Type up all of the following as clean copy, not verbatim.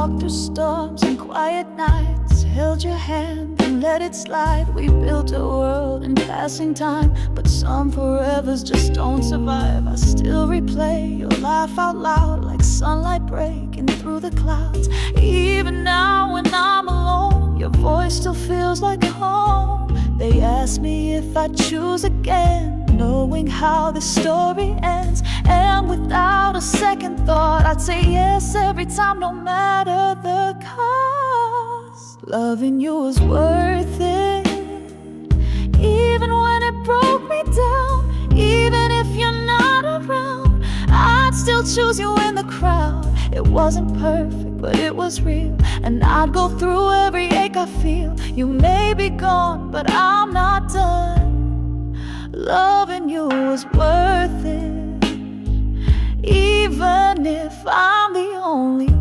walked through storms and quiet nights, held your hand and let it slide. We built a world in passing time, but some forevers just don't survive. I still replay your laugh out loud, like sunlight breaking through the clouds. Even now when I'm alone, your voice still feels like home. They ask me if I choose again, knowing how the story ends. And without a second thought, I'd say yes every time, no matter the cost. Loving you was worth it, even when it broke me down. Even if you're not around, I'd still choose you in the crowd. It wasn't perfect, but it was real, and I'd go through every ache I feel. You may be gone, but I'm not done. Loving you was worth it, even if I'm the only one.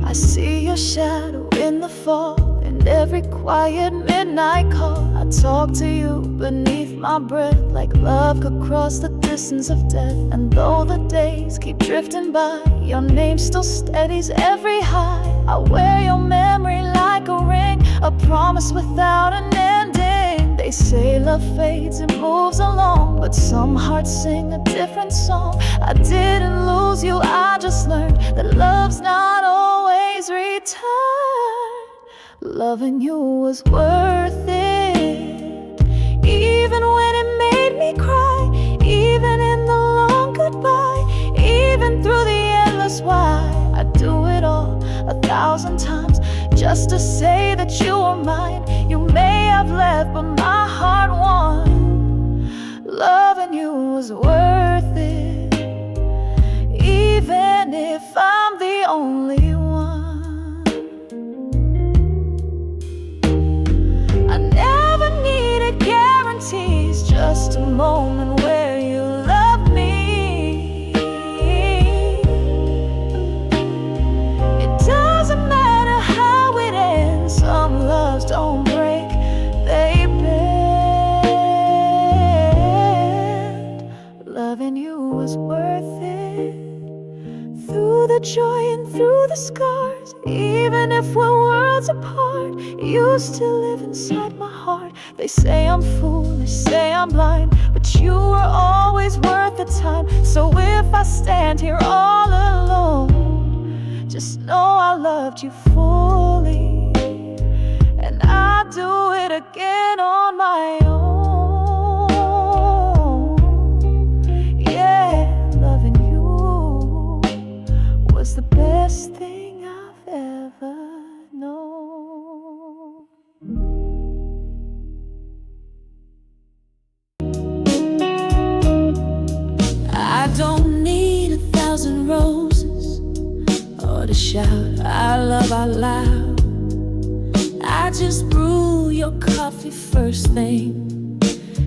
I see your shadow in the fall, in every quiet midnight call. I talk to you beneath my breath, like love could cross the distance of death. And though the days keep drifting by, your name still steadies every high. I wear your memory like a ring, a promise without an ending. They say love fades and moves along, but some hearts sing a different song. I didn't lose you, I just learned that love's not always returned. Loving you was worth it, even when it made me cry, even in the long goodbye, even through the endless why. I'd do it all 1,000 times just to say that you were mine. You may have left, but my heart won. Loving you was worth it, even if I'm the only one. I never needed guarantees, just a moment where you loved me. It doesn't matter how it ends, some loves don't break, they bend. Loving you was worth it, through the joy and through the scars. Even if we're worlds apart, you still live inside my heart. They say I'm foolish, say I'm blind, but you were always worth the time. So if I stand here all alone, just know I loved you fully, and I'll do it again on my own. Yeah, loving you was the best thing I've ever known. I don't need 1,000 roses or to shout I love out loud. I just brew your coffee first thing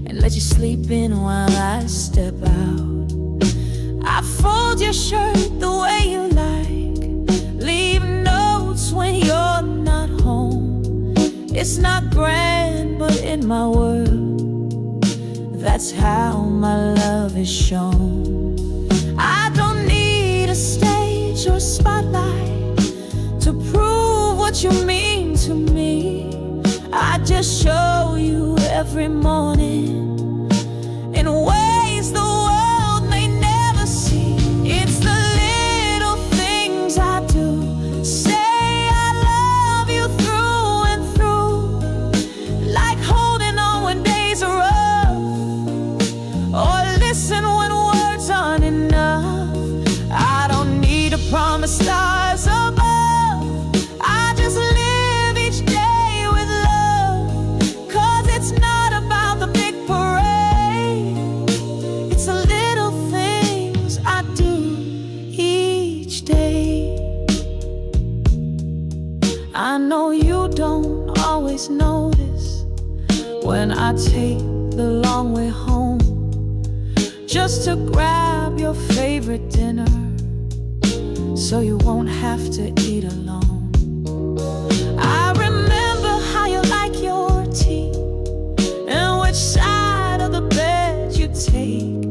and let you sleep in while I step out. I fold your shirt the way you like, leave notes when you're not home. It's not grand, but in my world, that's how my love is shown. I don't need a stage or a spotlight to prove what you mean to me. I just show you every morning in ways the world may never see. It's the little things I do, say I love you through and through, like holding on when days are rough, or listen when words aren't enough. I don't need to promise stars above, I just live each day with love. 'Cause it's not about the big parade, it's the little things I do each day. I know you don't always notice when I take the long way home, just to grab your favorite dinner, so you won't have to eat alone. I remember how you like your tea and which side of the bed you take.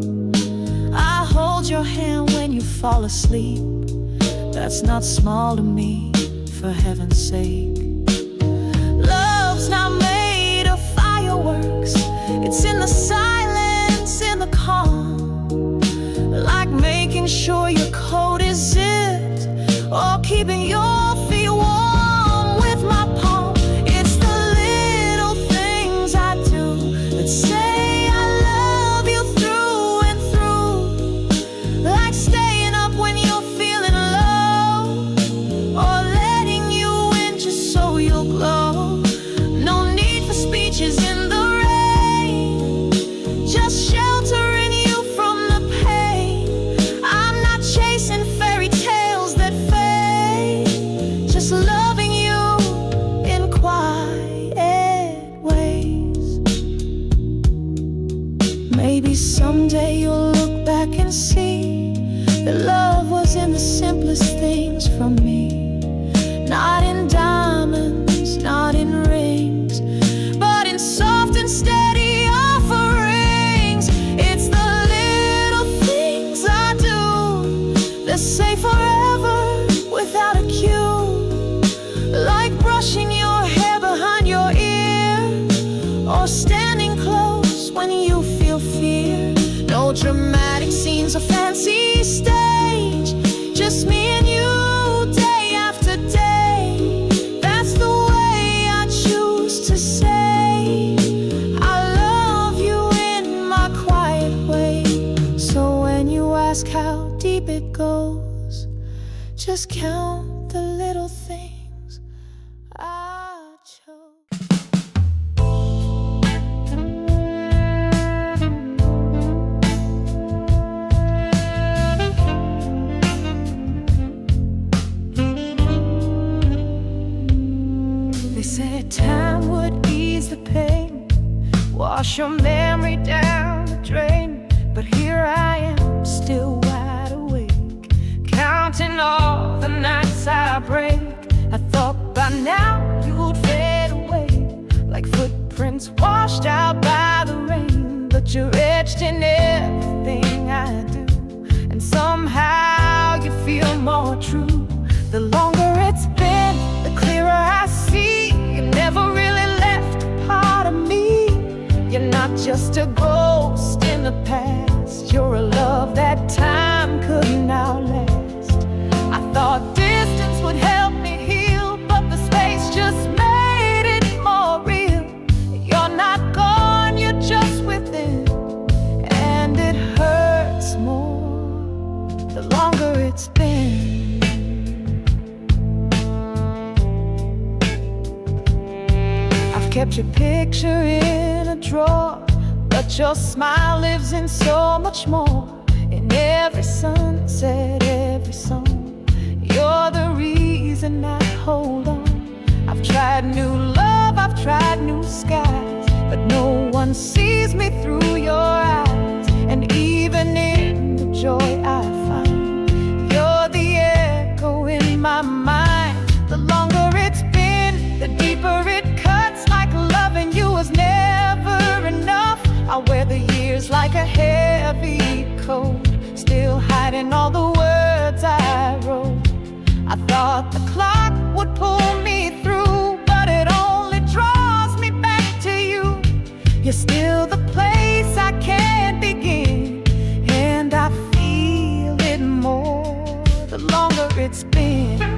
I hold your hand when fall asleep. That's not small to me, for heaven's sake. Love's not made of fireworks. It's in the silence, in the calm. Like making sure your coat is zipped, or keeping your feet warm with my palm. It's the little things I do that say I love you through and through. Like staying up when you're feeling low, or letting you in just so you'll glow. No need for speeches in the rain, just sheltering you from the pain. I'm not chasing fairy tales that fade, just loving you in quiet ways. Maybe someday you'll look back and see that love was in the simplest things from me. Not in diamonds, not in rings, but in soft and steady offerings. It's the little things I do that say forever without a cue. Like brushing your hair behind your ear, or standing close when you feel fear. No dramatic scenes or fancy stage, just me and you day after day. That's the way I choose to say I love you in my quiet way. So when you ask how deep it goes, just count the little things I chose. They said time would ease the pain, wash your memory down the drain. But here I am, still wide awake, counting all the nights I break. I thought by now you'd fade away, like footprints washed out by the rain. But you're etched in everything I do, and somehow you feel more true. The longer it's been, the clearer I see you never really left a part of me. You're not just a ghost in the past, you're a love that time couldn't outlast. I thought distance would help me heal, but the space just made it more real. You're not gone, you're just within, and it hurts more the longer it's been. I've kept your picture in a drawer, but your smile lives in so much more. In every sunset, every song, you're the reason I hold on. I've tried new love, I've tried new skies, but no one sees me through your eyes. And even in the joy I find, you're the echo in my mind. The longer it's been, the deeper it cuts, like loving you was never enough. I wear the years like a heavy coat, still hiding all the words I wrote. I thought the clock would pull me through, but it only draws me back to you. You're still the place I can't begin, and I feel it more the longer it's been.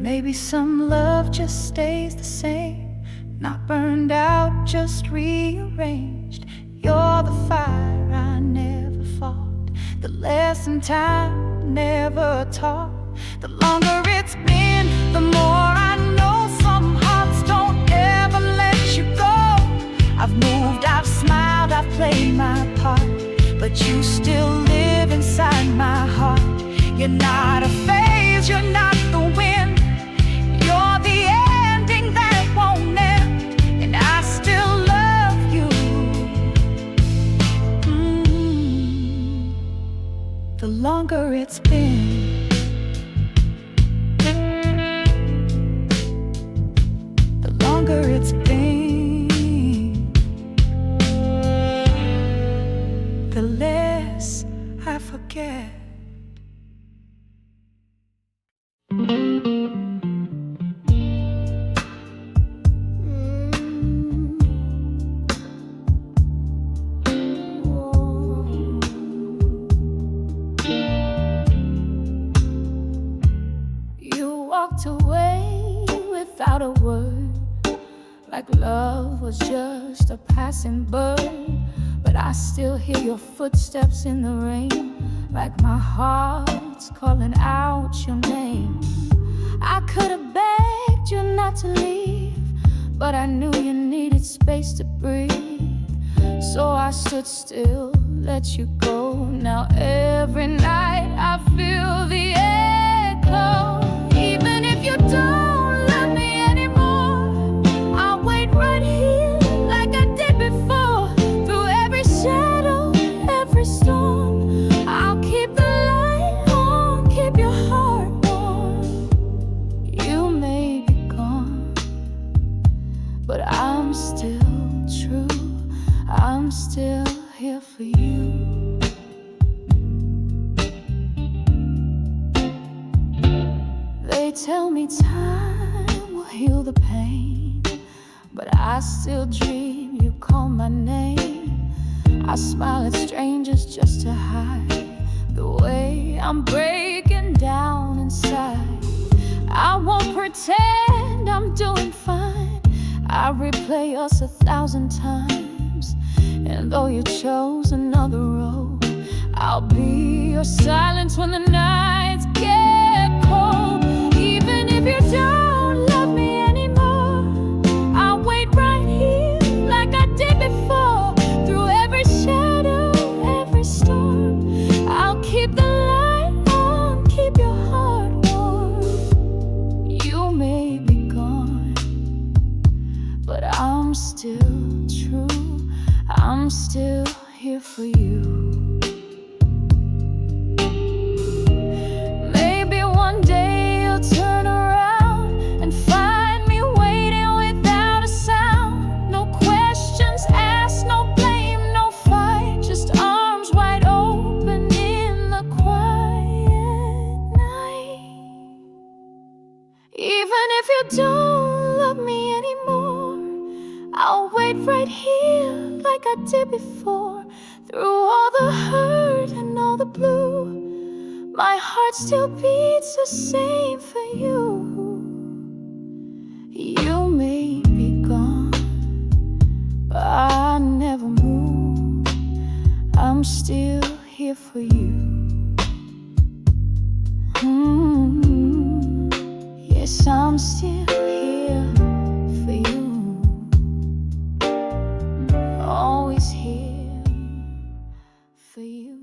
Maybe some love just stays the same, not burned out, just rearranged. You're the fire I never fought, the lesson time never taught. The longer it's been, the more I know some hearts don't ever let you go. I've moved, I've smiled, I've played my part, but you still live inside my heart. You're not a phase is you're not the wind. You're the ending that won't end, and I still love you. The longer it's been, the longer it's been, the less I forget. Walked away without a word, like love was just a passing bird. But I still hear your footsteps in the rain, like my heart's calling out your name. I could have begged you not to leave, but I knew you needed space to breathe. So I stood still, let you go. Now every night I feel the echo. Even if you don't love me anymore, I'll wait right here like I did before. Through every shadow, every storm, I'll keep the light on, keep your heart warm. You may be gone, but I'm still true. I'm still here for you. They tell me time will heal the pain, but I still dream you call my name. I smile at strangers just to hide the way I'm breaking down inside. I won't pretend I'm doing fine. I replay us 1,000 times, and though you chose another road, I'll be your silence when the nights get cold. Even if you don't love me anymore, I'll wait right here like I did before. Through every shadow, every storm, I'll keep the light on, keep your heart warm. You may be gone, but I'm still true. I'm still here for you. Maybe one day you'll turn around and find me waiting without a sound. No questions asked, no blame, no fight, just arms wide open in the quiet night. Even if you don't love me anymore, I'll wait right here like I did before. Through all the hurt and all the blue, my heart still beats the same for you. You may be gone, but I never move. I'm still here for you. Yes, I'm still here for you. Always here for you.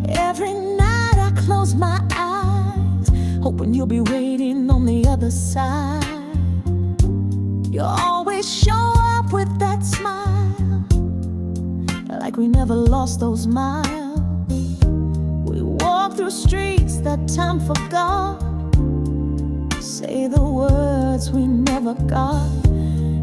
Every night I close my eyes, hoping you'll be waiting on the other side. You always show up with that smile, like we never lost those miles. We walk through streets that time forgot, say the words we never got.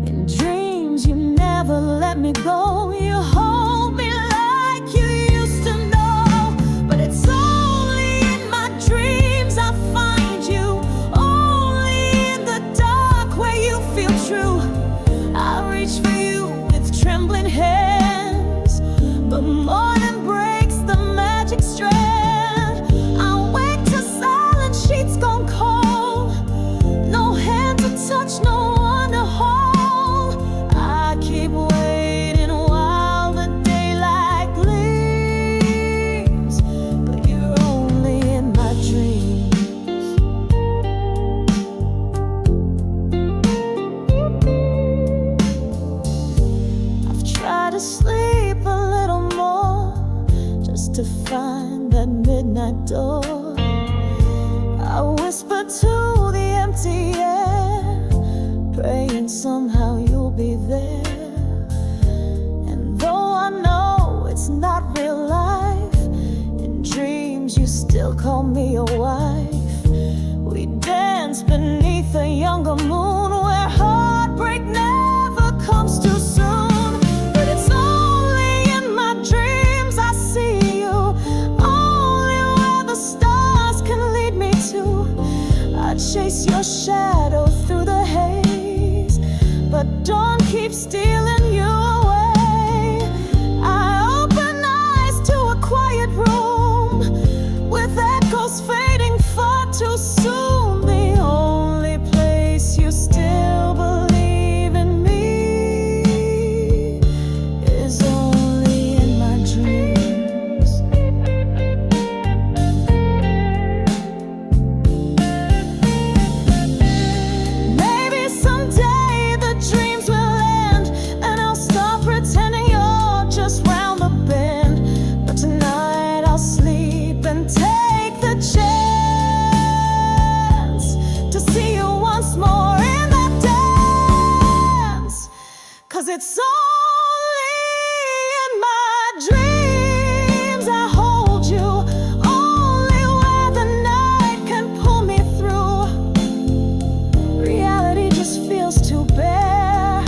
In dreams you never let me go. You hold me like you used to know, but it's only in my dreams I find you. Only in the dark where you feel true. I reach for you with trembling hands, but morning breaks the magic strand. I wake to silent sheets gone cold, no hand to touch, no one to hold. I keep waiting, to sleep a little more, just to find that midnight door. I whisper to the empty air, praying somehow you'll be there. And though I know it's not real life, in dreams you still call me your wife. We dance beneath a younger moon, where heartbreak never comes too soon. But it's only in my dreams I see you, only where the stars can lead me to. I chase your shadow through the haze, but dawn keeps stealing you away. I open eyes to a quiet room, with echoes fading far too soon. The only place you still believe in me is only in my dreams. Maybe someday the dreams will end, and I'll stop pretending you're just round the bend. But tonight I'll sleep and take the chance to see you once more in that dance. 'Cause it's only in my dreams I hold you, only where the night can pull me through. Reality just feels too bare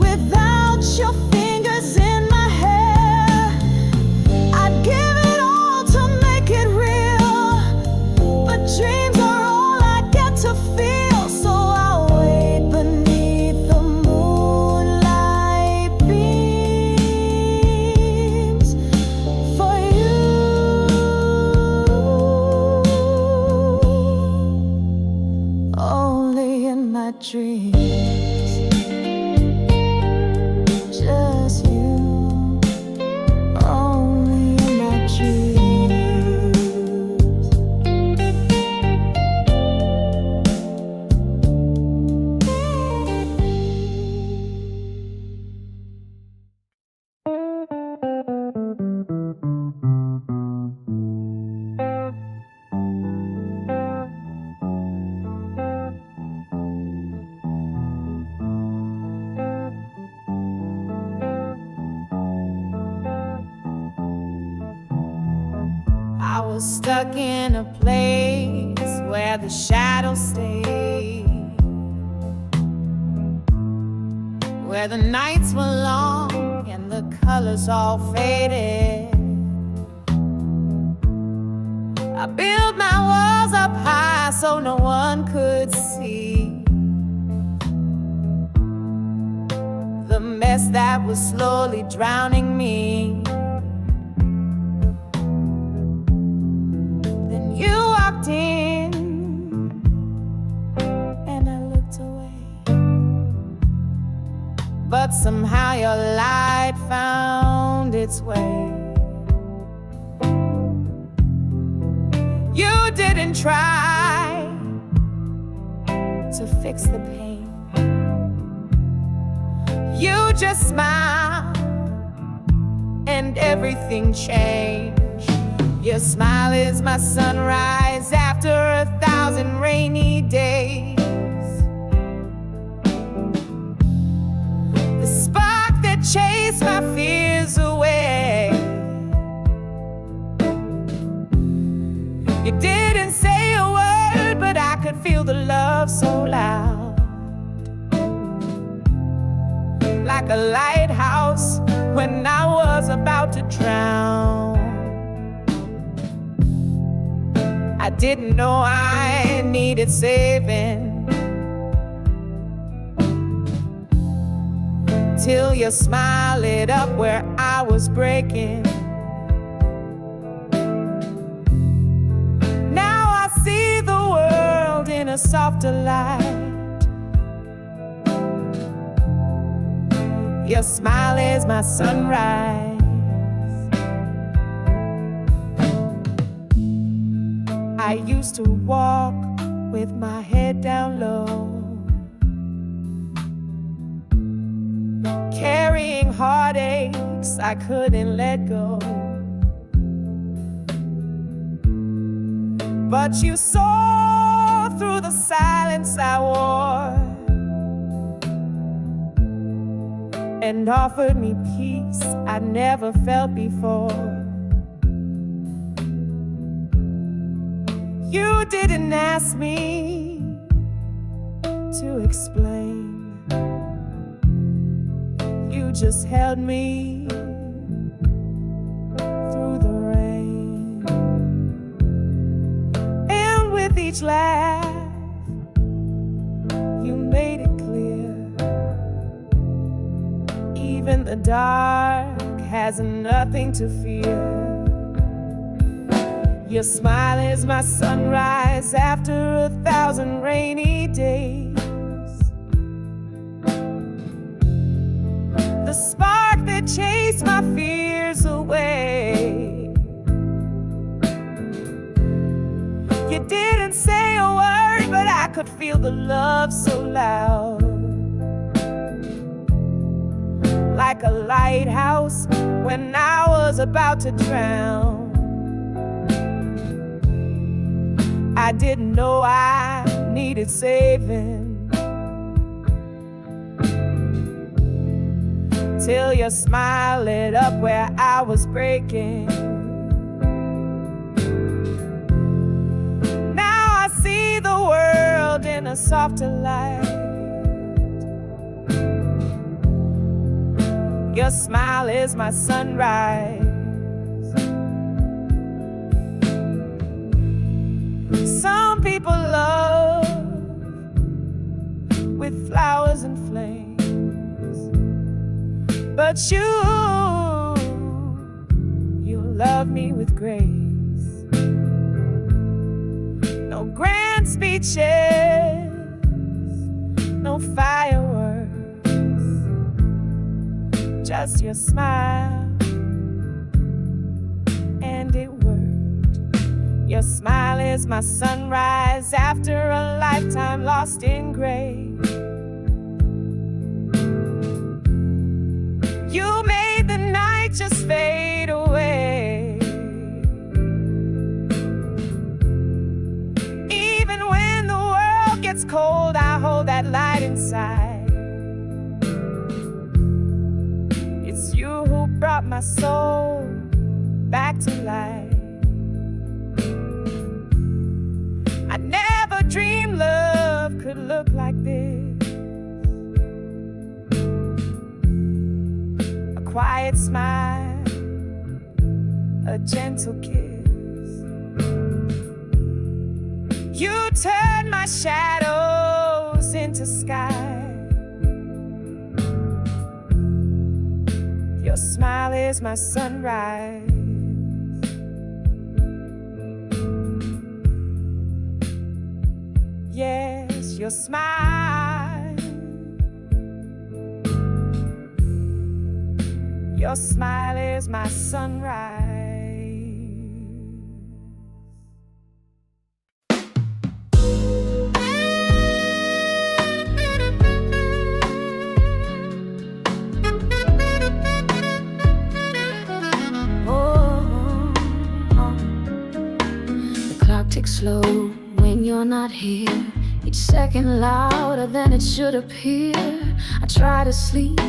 without your fingers in my hair. I'd give it all to make it real, but dreams are all I get to feel. So I'll wait beneath the moonlight beams for you, only in my dreams. Just you, only in my dreams. I was stuck in a place where the shadows stay, where the nights were long and the colors all faded. I built my walls up high so no one could see the mess that was slowly drowning me. Then you walked in and I looked away, but somehow your light found its way. You didn't try to fix the pain, you just smiled and everything changed. Your smile is my sunrise after 1,000 rainy days. The spark that chased my fears away. You didn't say a word, but I could feel the love so loud, like a lighthouse when I was about to drown. I didn't know I needed saving, till your smile lit up where I was breaking. Now I see the world in a softer light. Your smile is my sunrise. I used to walk with my head down low, carrying heartache I couldn't let go. But you saw through the silence I wore and offered me peace I never felt before. You didn't ask me to explain. You just held me through the rain. And with each laugh, you made it clear, even the dark has nothing to fear. Your smile is my sunrise after 1,000 rainy days. The spark that chased my fears away. You didn't say a word, but I could feel the love so loud. Like a lighthouse when I was about to drown. I didn't know I needed saving till your smile lit up where I was breaking. Now I see the world in a softer light. Your smile is my sunrise. Some people love with flowers and flames, but you love me with grace. No grand speeches, no fireworks, just your smile, and it worked. Your smile is my sunrise after a lifetime lost in gray. You made the night just fade away. Even when the world gets cold, I hold that light inside. It's you who brought my soul back to life. I never dreamed love could look like this. A quiet smile, a gentle kiss. You turn my shadows into sky. Your smile is my sunrise. Yes, your smile. Your smile is my sunrise. The clock ticks slow when you're not here. Each second louder than it should appear. I try to sleep,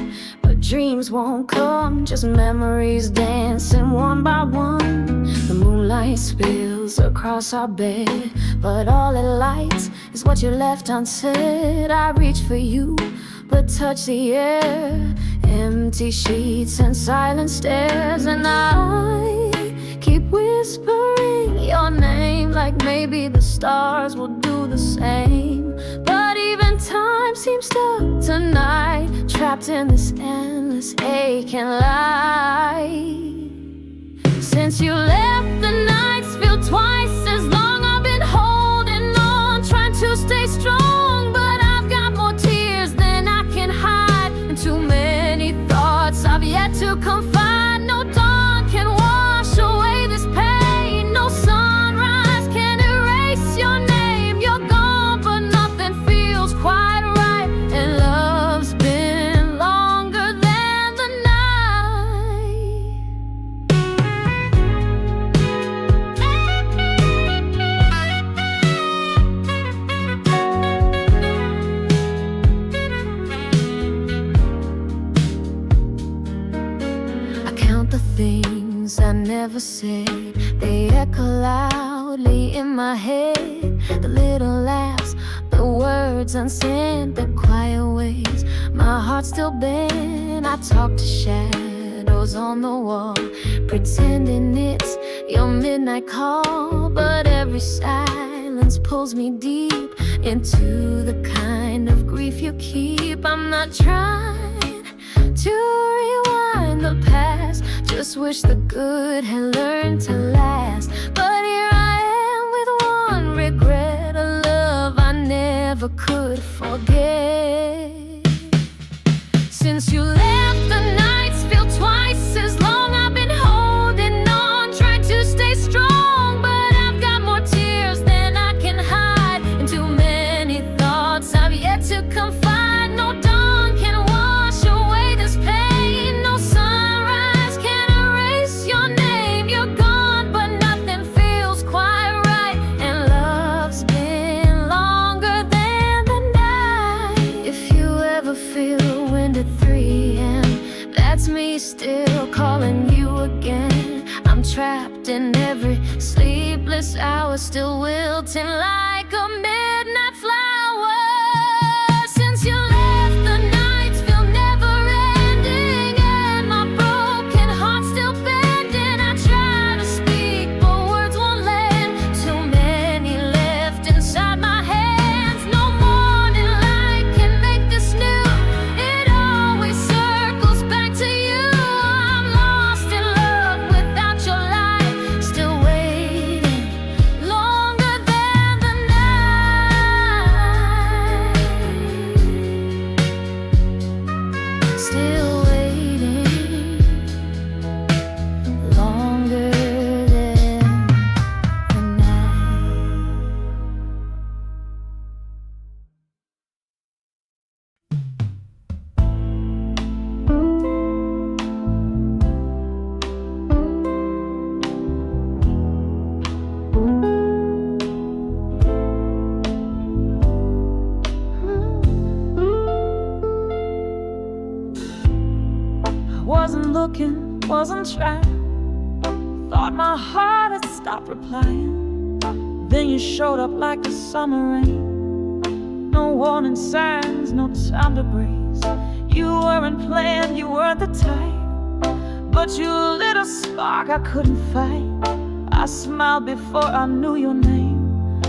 but dreams won't come. Just memories dancing one by one. The moonlight spills across our bed, but all it lights is what you left unsaid. I reach for you, but touch the air. Empty sheets and silent stares, and I keep whispering your name, like maybe the stars will do the same. But even time seems stuck tonight, trapped in this endless aching light. Since you left, the nights feel twice as long. I've been holding on, trying to stay strong, but I've got more tears than I can hide, and too many thoughts I've yet to confide. No dawn can wash away this pain. No sunrise can erase your name. You're gone, but nothing feels quite right, and love's been longer than the night. things I never said, they echo loudly in my head. The little laughs, the words unsaid, the quiet ways my heart still bends. I talk to shadows on the wall, pretending it's your midnight call. But every silence pulls me deep into the kind of grief you keep. I'm not trying to rewind the past, just wish the good had learned to last. But here I am with one regret, a love I never could forget. Since you left, the nights feel twice as long. I've been holding on, trying to stay strong, but I've got more tears than I can hide, and too many thoughts I've yet to confide. No dawn can wash away this pain, no sunrise can erase your name. You're gone, but nothing feels quite right, and love's been longer than the night. If you ever feel wind at 3 a.m., that's me still calling you again. I'm trapped in every sleepless hour, still wilting like a midnight flower. Since you left, the nights feel never ending, and my broken heart's still bending. I try to speak, but words won't land. Too many left inside my hands. No morning light can make this new. It always circles back to you. I'm lost in love without your light, still waiting longer than the night. Still waiting longer than the night. Wasn't looking, wasn't trying, thought my heart had stopped replying. Then you showed up like the summer rain. No warning signs, no time to breeze. You weren't planned, you weren't the type, but you lit a spark I couldn't fight. I smiled before I knew your name,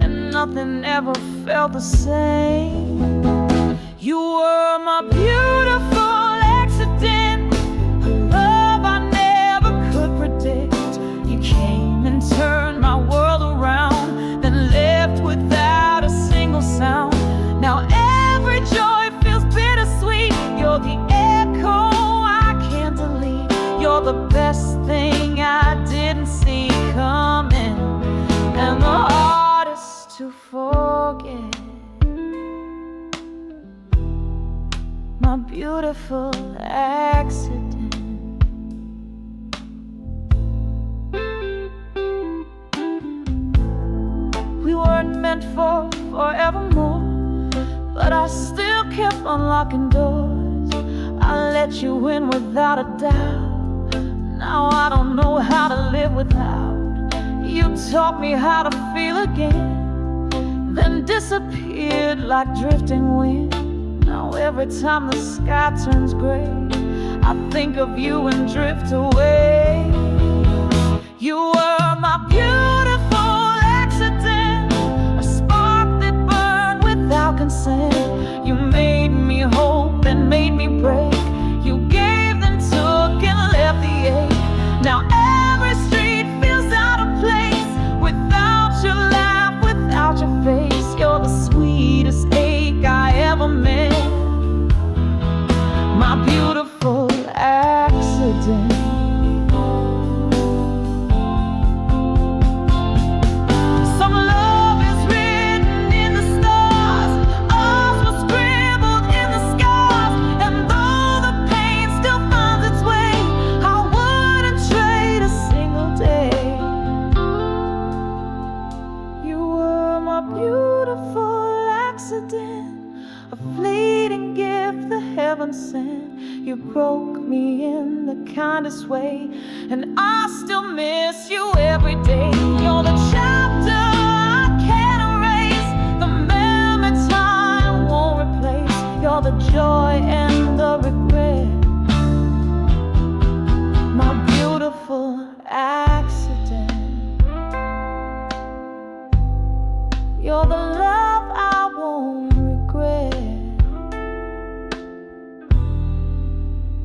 and nothing ever felt the same. You were my beautiful accident, a love I never could predict. You came and turned my world around, then left without a single sound. Now every joy feels bittersweet. You're the echo I can't delete. You're the best thing I didn't see coming, and the hardest to forget. My beautiful accident. We weren't meant for forevermore, but I still kept unlocking doors. I let you in without a doubt. Now I don't know how to live without. You taught me how to feel again, then disappeared like drifting wind. Now every time the sky turns gray, I think of you and drift away. You were my beautiful accident, a spark that burned without consent. You made me hope and made me break. You gave and took and left the ache. Now every street feels out of place without your laugh, without your face. You're the sweetest ache I ever met. My beautiful accident. Some love is written in the stars, ours was scribbled in the scars, and though kindest way, and I still miss you every day. You're the chapter I can't erase, the memory time won't replace. You're the joy and the regret, my beautiful accident. You're the love I won't regret,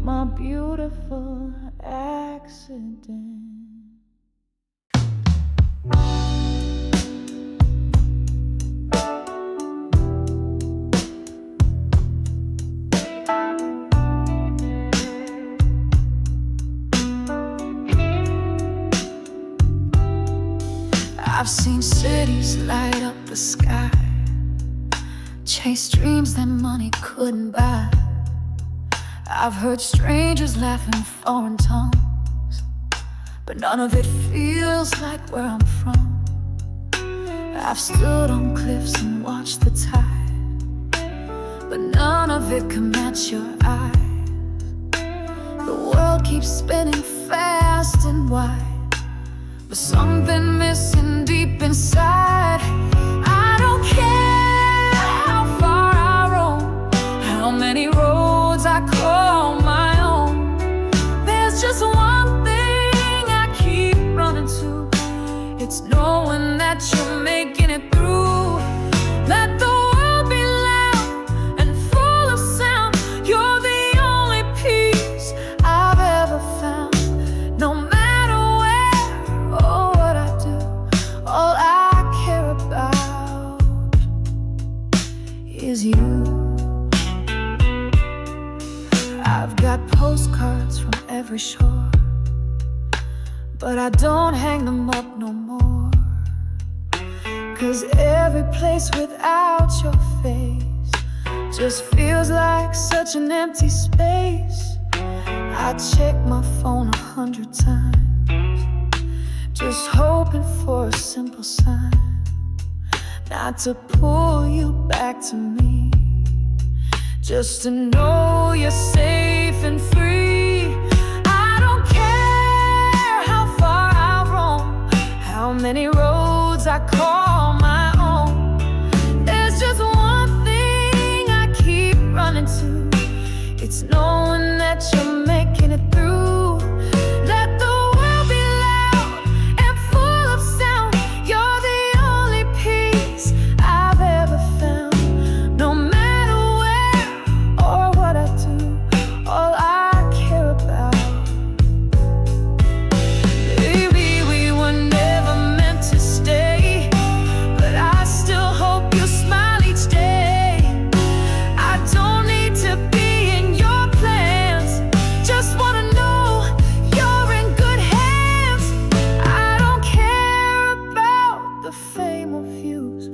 my beautiful accident. I've seen cities light up the sky, chase dreams that money couldn't buy. I've heard strangers laugh in foreign tongues, but none of it feels like where I'm from. I've stood on cliffs and watched the tide, but none of it can match your eyes. The world keeps spinning fast and wide, but something missing deep inside. I don't care how far I roam, how many roads I call my own. There's just one thing I keep running to, it's knowing that you're making it through. Let the world be loud and full of sound. You're the only peace I've ever found. No matter where or what I do, all I care about is you. I've got postcards from every shore, but I don't hang them up no more, 'cause every place without your face just feels like such an empty space. I check my phone 100 times, just hoping for a simple sign, not to pull you back to me, just to know you're safe and free. I don't care how far I roam, how many roads I call my own. There's just one thing I keep running to, it's knowing that you're making it through. Let the world be loud and full of sound. You're the only peace I've ever found. No matter where or what I do, all I care about, maybe we were never meant to stay, but I still hope you smile each day. I don't need to be in your plans, just wanna know you're in good hands. I don't care about the fame or views,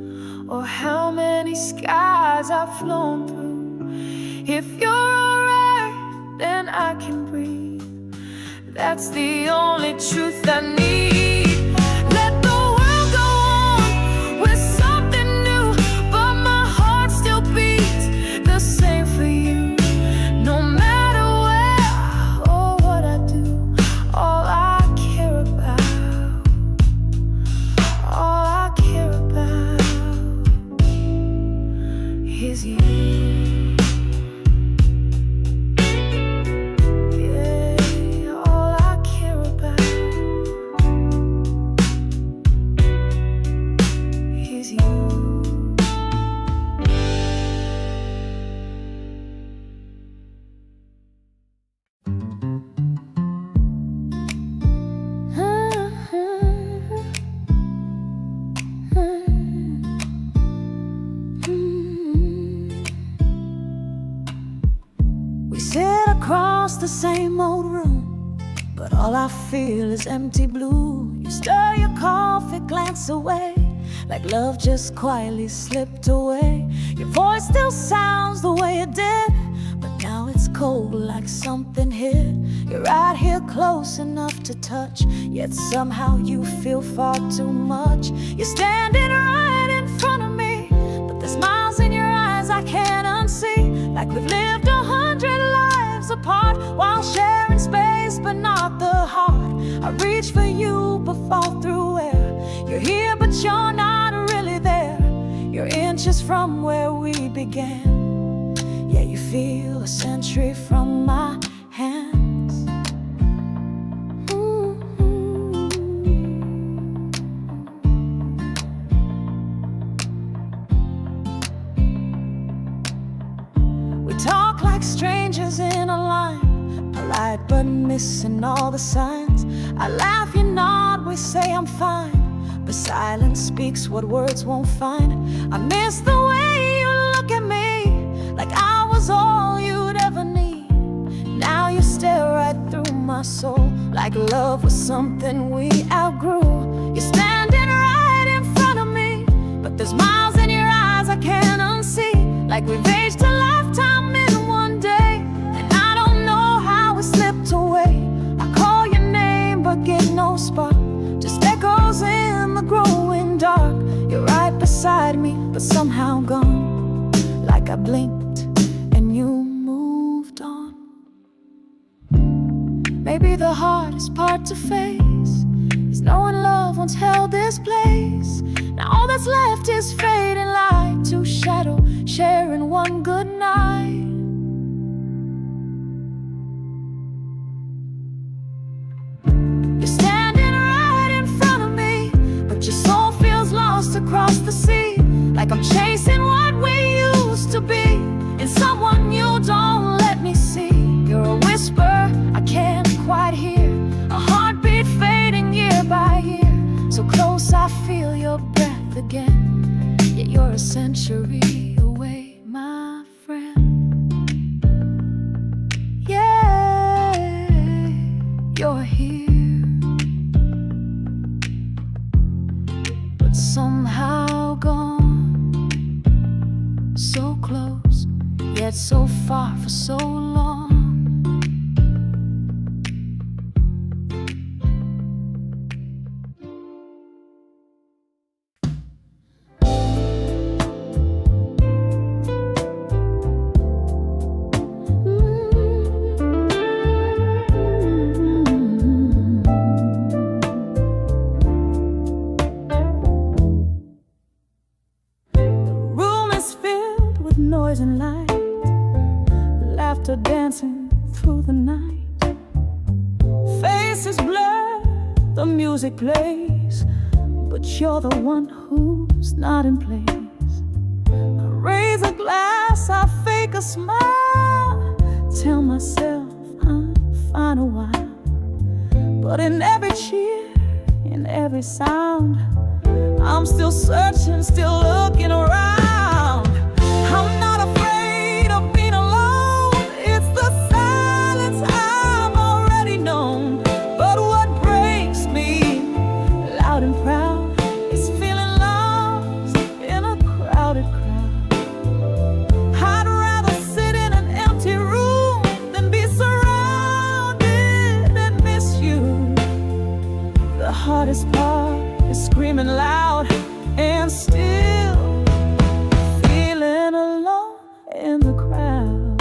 or how many skies I've flown through. If you're alright, then I can breathe. That's the only truth I need. Let the world go on with something new, but my heart still beats the same for you. No matter where or what I do, all I care about, all I care about is you. Yeah, all I care about is you. We sit across the same old room, but all I feel is empty blue. You stir your coffee, glance away, like love just quietly slipped away. Your voice still sounds the way it did, but now it's cold like something hit. You're right here close enough to touch, yet somehow you feel far too much. You're standing right in front of me, but the smiles in your eyes I can't unsee, like we've lived 100 lives apart while sharing space. But reach for you but fall through air. You're here but you're not really there. You're inches from where we began. Yeah, you feel a century from my hands. We talk like strangers in a line, polite but missing all the signs. I laugh, you nod, we say I'm fine, but silence speaks what words won't find. I miss the way you look at me, like I was all you'd ever need. Now you stare right through my soul, like love was something we outgrew. You're standing right in front of me, but there's miles in your eyes I can't unsee. Like we've aged a lifetime in one day, and I don't know how it slipped away. I call your name but get no spark, just echoes in the growing dark. You're right beside me, but somehow gone. Like I blinked and you moved on. Maybe the hardest part to face is knowing love once held this place. Now all that's left is fading light to shadow, sharing one good night. You're standing right in front of me, but your soul feels lost across the sea. Like I'm chasing what we used to be in someone new, don't let me see. You're a whisper I can't quite hear, a heartbeat fading year by year. So close I feel your breath again, yet you're a century away, my friend. Yeah, you're here, but somehow gone. So close, yet so far for so long. Noise and light, laughter dancing through the night. Faces blur, the music plays, but you're the one who's not in place. I raise a glass, I fake a smile, tell myself I'm fine a while. But in every cheer, in every sound, I'm still searching, still looking around. I'm not afraid of being alone. It's the silence I've already known. But what breaks me, loud and proud, is feeling lost in a crowded crowd. I'd rather sit in an empty room than be surrounded and miss you. The hardest part is screaming loud and still alone in the crowd.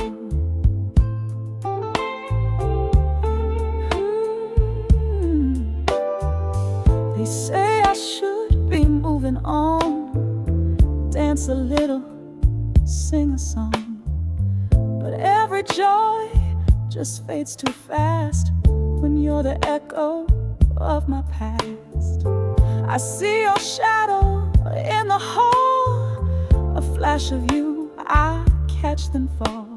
They say I should be moving on, dance a little, sing a song, but every joy just fades too fast when you're the echo of my past. I see your shadow in the hall, a flash of you, I catch then fall.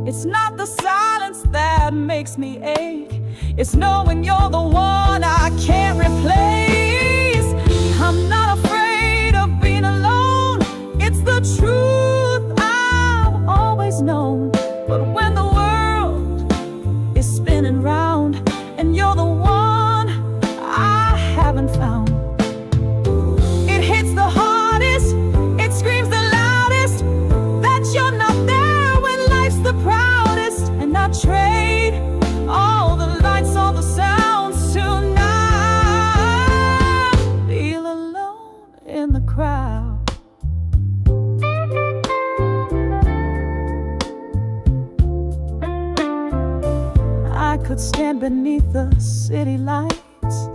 It's not the silence that makes me ache, it's knowing you're the one I can't replace. I'm not afraid of being alone, it's the truth I've always known. But when the world is spinning round and you're the one I haven't found, it hits the hardest, it screams the loudest that you're not there when life's the proudest. And I trade all the lights, all the sounds tonight. stand beneath the city lights,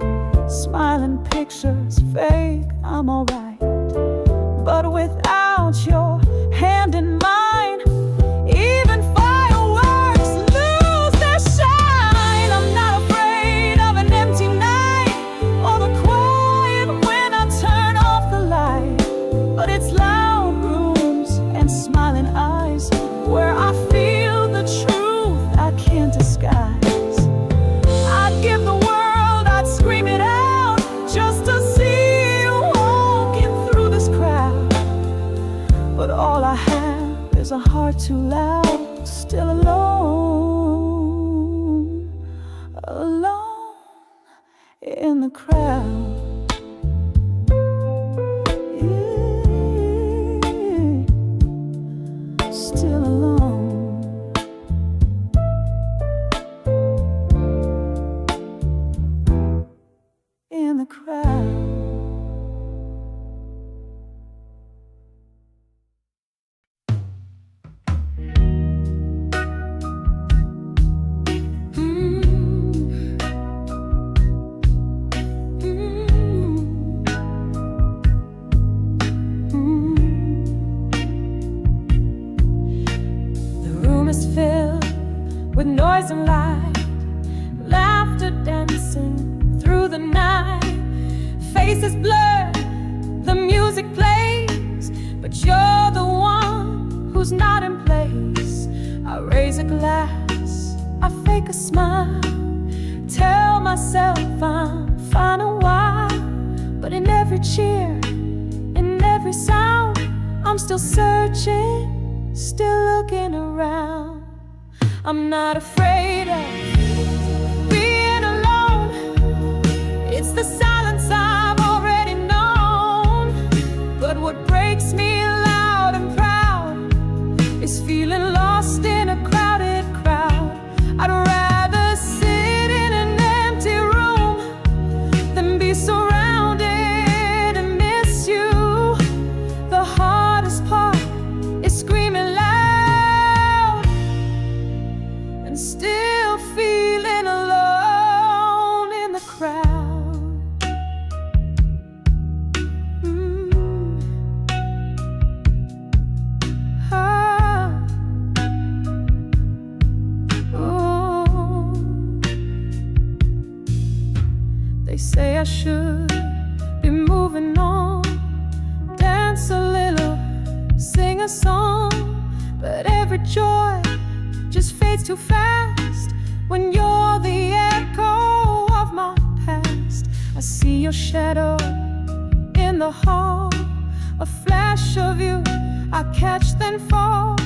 smiling pictures fake, I'm alright. But without your hand in mine, even fireworks lose their shine. I'm not afraid of an empty night or the quiet when I turn off the light. But it's loud rooms and smiling eyes where I feel the truth I can't disguise. I'd give the world, I'd scream it out just to see you walking through this crowd. But all I have is a heart too loud, still alone, alone in the crowd. Still alone in the crowd. Filled with noise and light, laughter dancing through the night. Faces blurred, the music plays, but you're the one who's not in place. I raise a glass, I fake a smile, tell myself I'm fine a while. But in every cheer, in every sound, I'm still searching, still looking around. I'm not afraid of being alone. It's the silence I've already known. But what breaks me loud and proud is feeling lost in a crowded crowd. I'd rather sit in an empty room than be surrounded and miss you. The hardest part is screaming loud and still feeling alone in the crowd. Oh. They say I should be moving on, dance a little, sing a song, but every joy just fades too fast when you're the echo of my past. I see your shadow in the hall, a flash of you I catch then fall.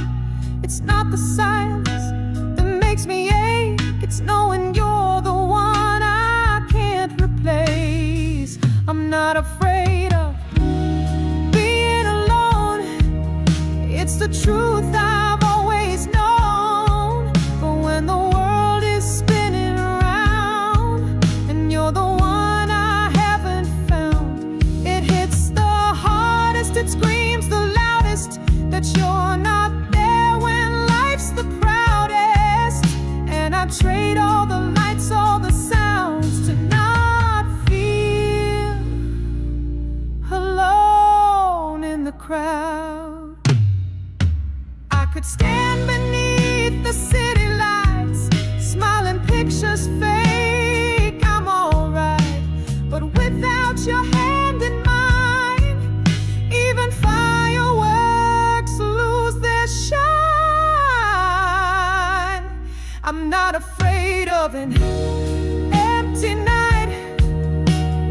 It's not the silence that makes me ache, it's knowing you're the one I can't replace. I'm not afraid of being alone, it's the truth I've always known. But when the world is spinning around and you're the one I haven't found, it hits the hardest, it screams the loudest that you're not there when life's the proudest. And I trade all the lights, all the sounds to not feel alone in the crowd. I could stand beneath the city lights, smiling pictures fake, I'm alright. But without your hand in mine, even fireworks lose their shine. I'm not afraid of an empty night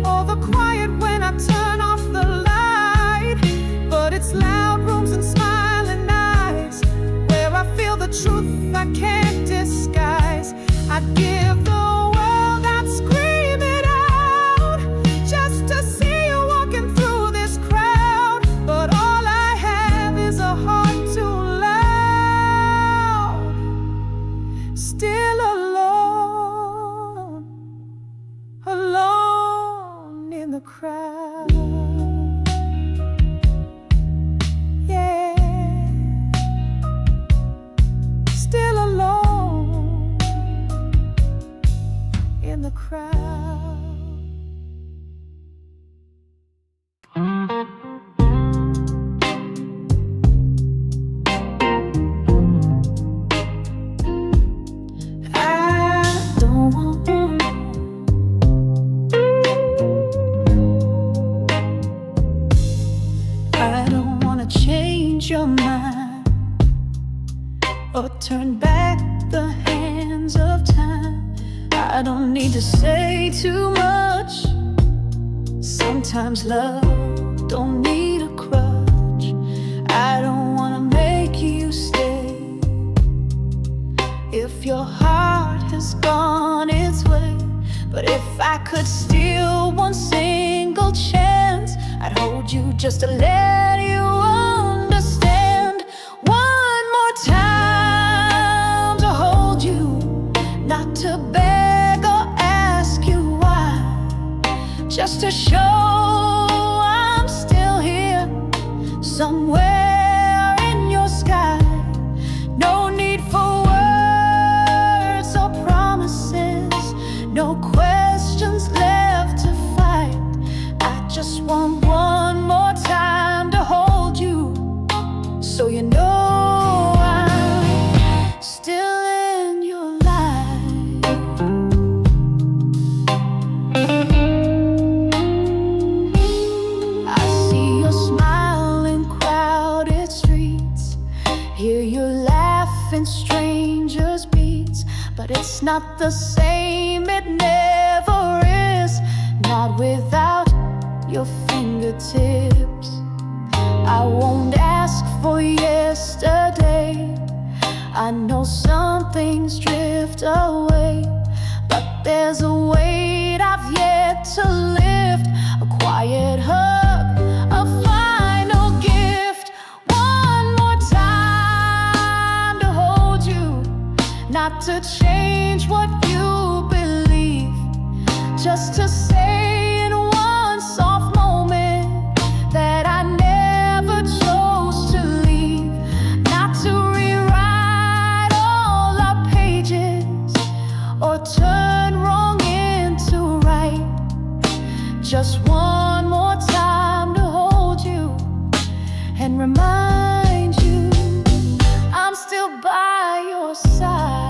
or the quiet when I turn off the light. But it's loud rooms and smiling eyes where I feel the truth I can't disguise. I'd give the world, I'd scream it out just to see you walking through this crowd. But all I have is a heart too loud, still alone, alone in the crowd. Yeah, still alone in the crowd. I don't wanna change your mind or turn back the hands of time. I don't need to say too much. Sometimes love don't need a crutch. I don't wanna make you stay if your heart has gone its way. But if I could steal one single chance, I'd hold you just to let you understand. One more time to hold you, not to beg or ask you why, just to show I'm still here somewhere in your sky. No need for words or promises, no questions left to fight. I just want one more time to hold you, so you know I'm still in your life. I see your smile in crowded streets, hear you laugh in strangers' beats. But it's not the same, it never is, not without your fingertips. I won't ask for yesterday. I know some things drift away, but there's a weight I've yet to lift, a quiet hug, a final gift. One more time to hold you, not to change what you believe, just to say in one soft moment that I never chose to leave. Not to rewrite all our pages or turn wrong into right. Just one more time to hold you and remind you I'm still by your side.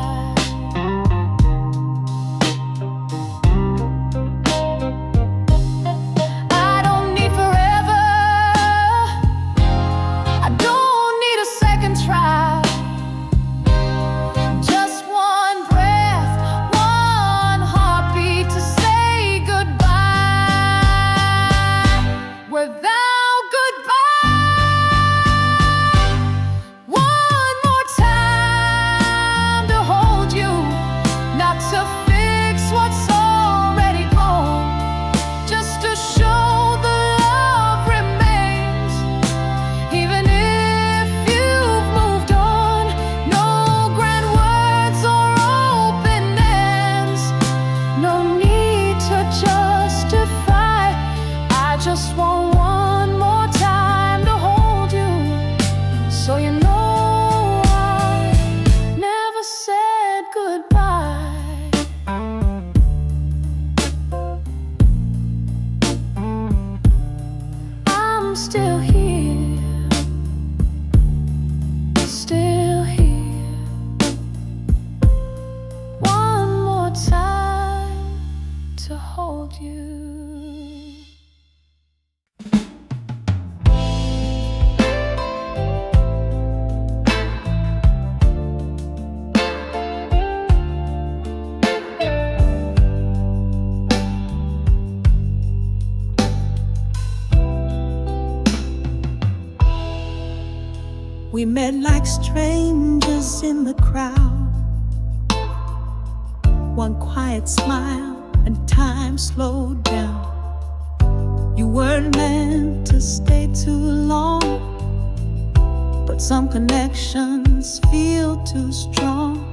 Just want one more time to hold you, so you know I never said goodbye. I'm still here, still here. One more time to hold you. We met like strangers in the crowd. One quiet smile and time slowed down. You weren't meant to stay too long, but some connections feel too strong.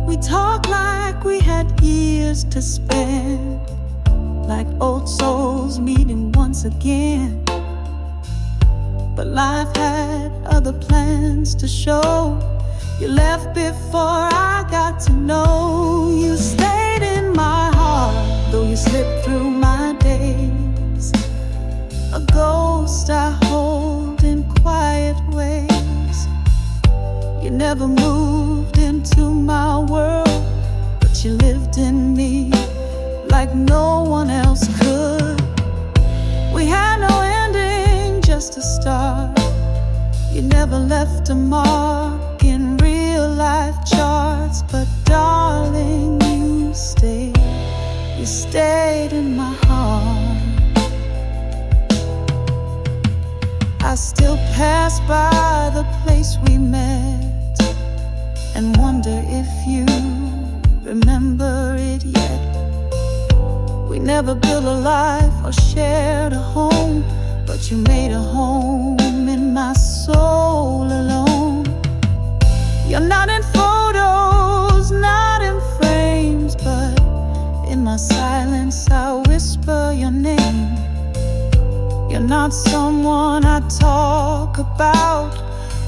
We talk like we had years to spend, like old souls meeting once again. But life had other plans to show. You left before I got to know. You stayed in my You stayed in my heart. I still pass by the place we met and wonder if you remember it yet. We never built a life or shared a home, but you made a home in my soul alone. You're not in photos, not in frames, but in my silence I whisper your name. You're not someone I talk about,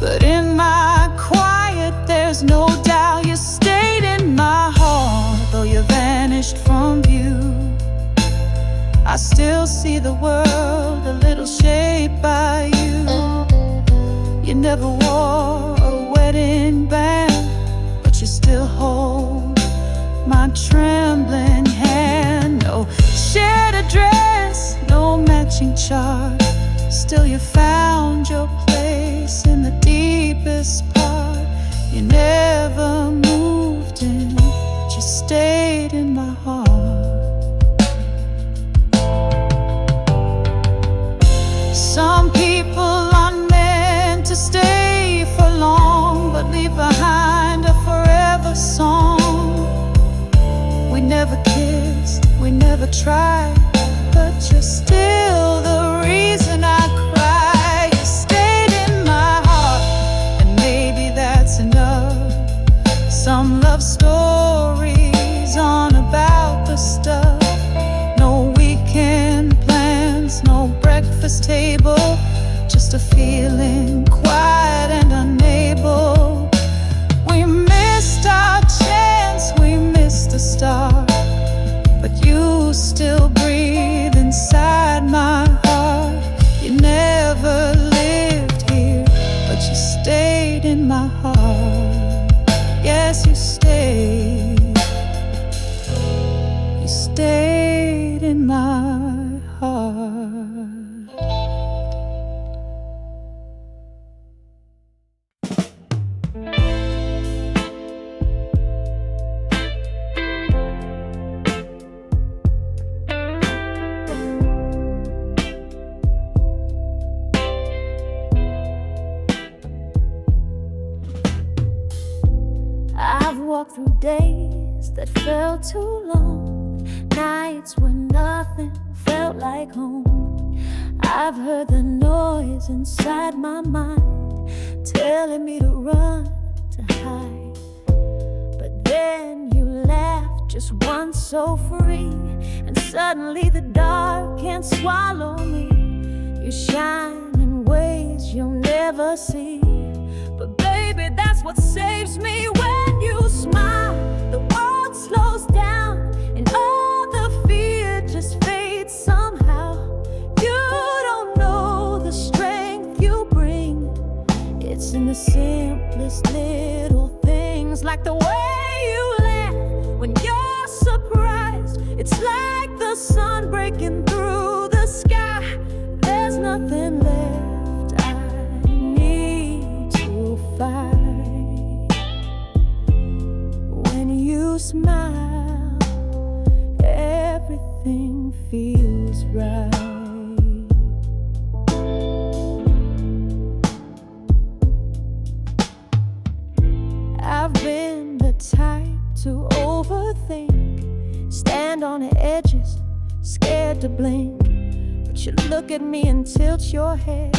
but in my quiet there's no doubt. You stayed in my heart, though you vanished from view. I still see the world a little shaped by you. You never wore a wedding band, but you still hold my trembling hand. No shared address, no matching chart. Still you found your place in the deepest part. You never moved in, but you stayed in my heart. Some people aren't meant to stay for long, but leave behind a forever song. We never kissed, we never tried, but you're still the reason I cry. You stayed in my heart, and maybe that's enough. Some love stories aren't about the stuff. No weekend plans, no breakfast table, just a feeling quiet and unable. We missed our chance, we missed the start, but you still breathe inside my heart. You never lived here, but you stayed in my heart. Yes, you stayed. You stayed in my heart. I've walked through days that felt too long, nights when nothing felt like home. I've heard the noise inside my mind telling me to run, to hide. But then you laughed just once so free, and suddenly the dark can't swallow me. You shine in ways you'll never see, but baby, that's what saves me. When you smile, the world slows down, and all the fear just fades somehow. You don't know the strength you bring. It's in the simplest little things, like the way you laugh when you're surprised. It's like the sun breaking through the sky. There's nothing left I need to fight. When you smile, everything feels right. I've been the type to overthink, stand on the edges, scared to blink. But you look at me and tilt your head,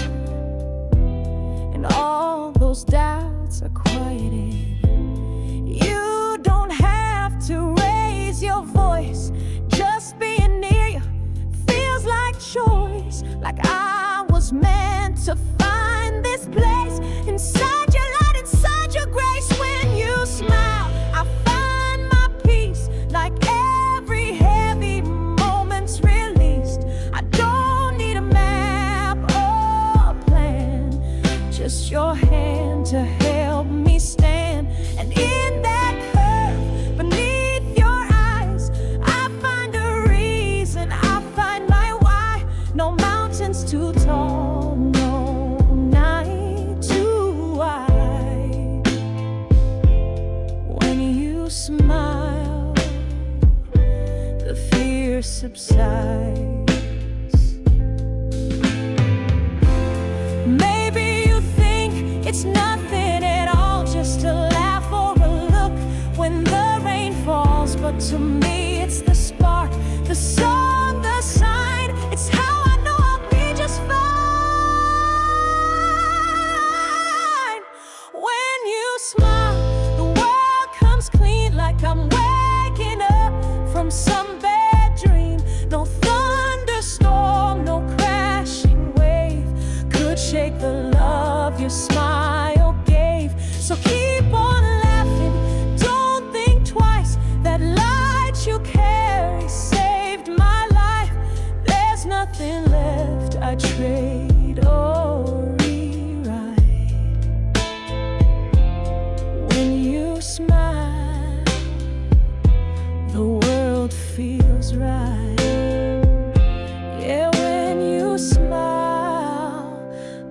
and all those doubts are quieted. You don't have to raise your voice, just being near you feels like choice. Like I was meant to find this place inside your light, inside your grace. When you smile, I find my peace, like every heavy moment's released. I don't need a map or a plan, just your hand to help me stand. And in that curve beneath your eyes, I find a reason, I find my why. No mountains too tall, no night too wide. When you smile, the fear subsides. Maybe you think it's nothing at all, just a laugh or a look when the rain falls. But to me it's the spark, the song, the sign. It's how I know I'll be just fine. When you smile, the world comes clean, like I'm waking up from some bad dream. No thunderstorm, no crashing wave could shake the love your smile gave. So keep on laughing, don't think twice. That light you carry saved my life. There's nothing left I'd trade or rewrite. When you smile, the world feels right. Yeah, when you smile,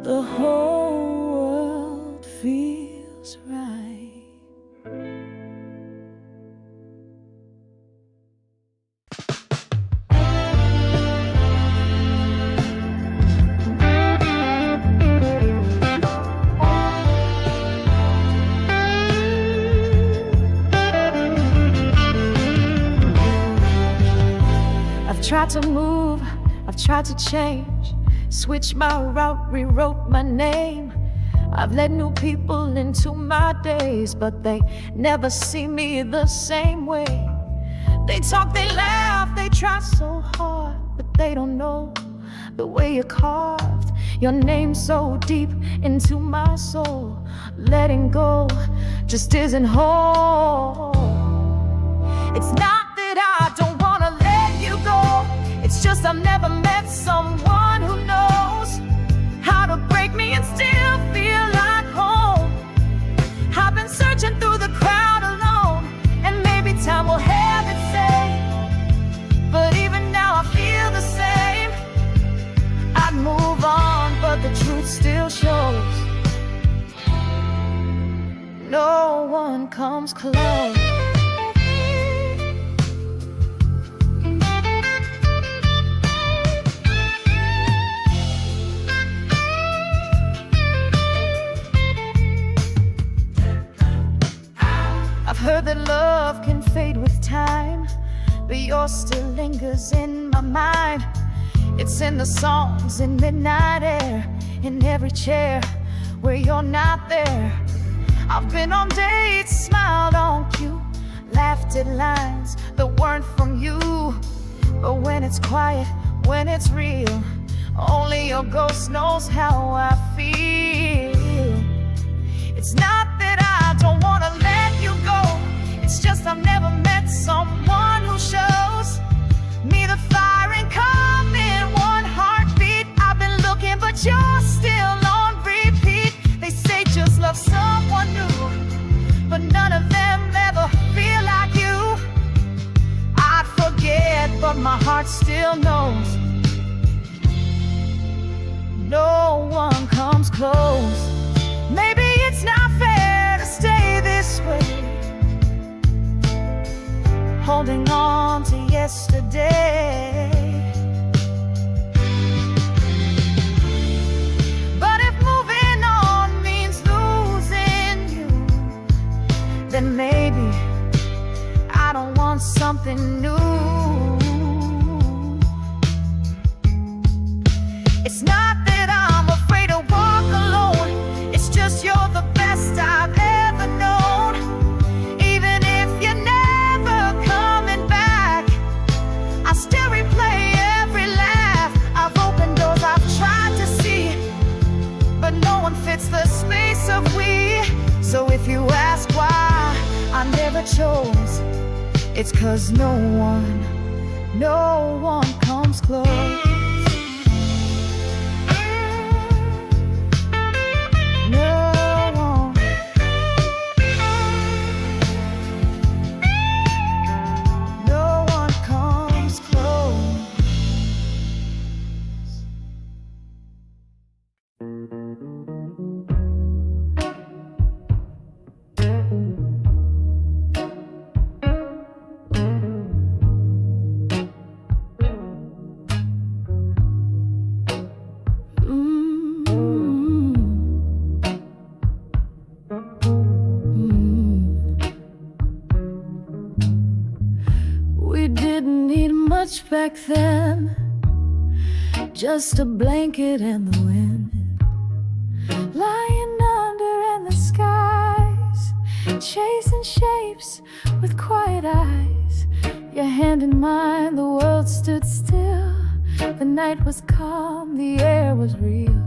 the whole world feels right. I've tried to move, I've tried to change, switch my route, rewrote my name. I've let new people into my days, but they never see me the same way. They talk, they laugh, they try so hard, but they don't know the way you carved your name so deep into my soul. Letting go just isn't whole. It's not that I don't wanna let you go, it's just I've never met someone who knows how to break me and still feel like home. I've been searching through the crowd alone, and maybe time will have its say. But even now I feel the same. I'd move on, but the truth still shows no one comes close. I've heard that love can fade with time, but yours still lingers in my mind. It's in the songs, in midnight air, in every chair where you're not there. I've been on dates, smiled on cue, laughed at lines that weren't from you. But when it's quiet, when it's real, only your ghost knows how I feel. It's not that I don't wanna let you go, it's just I've never met someone who shows me the fire and come in one heartbeat. I've been looking, but you're still on repeat. They say just love someone new, but none of them ever feel like you. I'd forget, but my heart still knows no one comes close. Maybe it's not fair to stay this way, holding on to yesterday. But if moving on means losing you, then maybe I don't want something new. It's not that I'm afraid to walk alone, it's just you're the best I've ever known. Even if you're never coming back, I still replay every laugh. I've opened doors I've tried to see, but no one fits the space of we. So if you ask why I never chose, it's 'cause no one comes close. much back then, just a blanket and the wind, lying under in the skies, chasing shapes with quiet eyes. Your hand in mine, the world stood still. The night was calm, the air was real.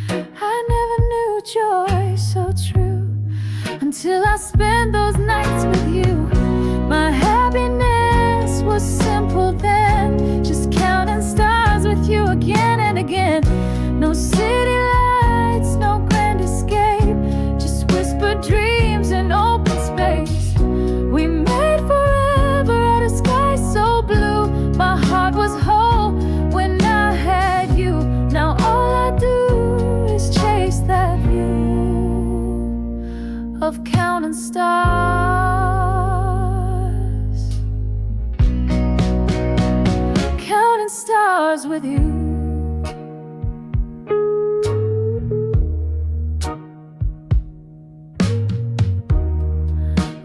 I never knew joy so true until I spent those nights with you. My happiness was simple then, just counting stars with you again and again. No city lights, no grand escape, just whispered dreams in open space. We made forever out of sky so blue. My heart was whole when I had you. Now all I do is chase that view of counting stars, counting stars with you.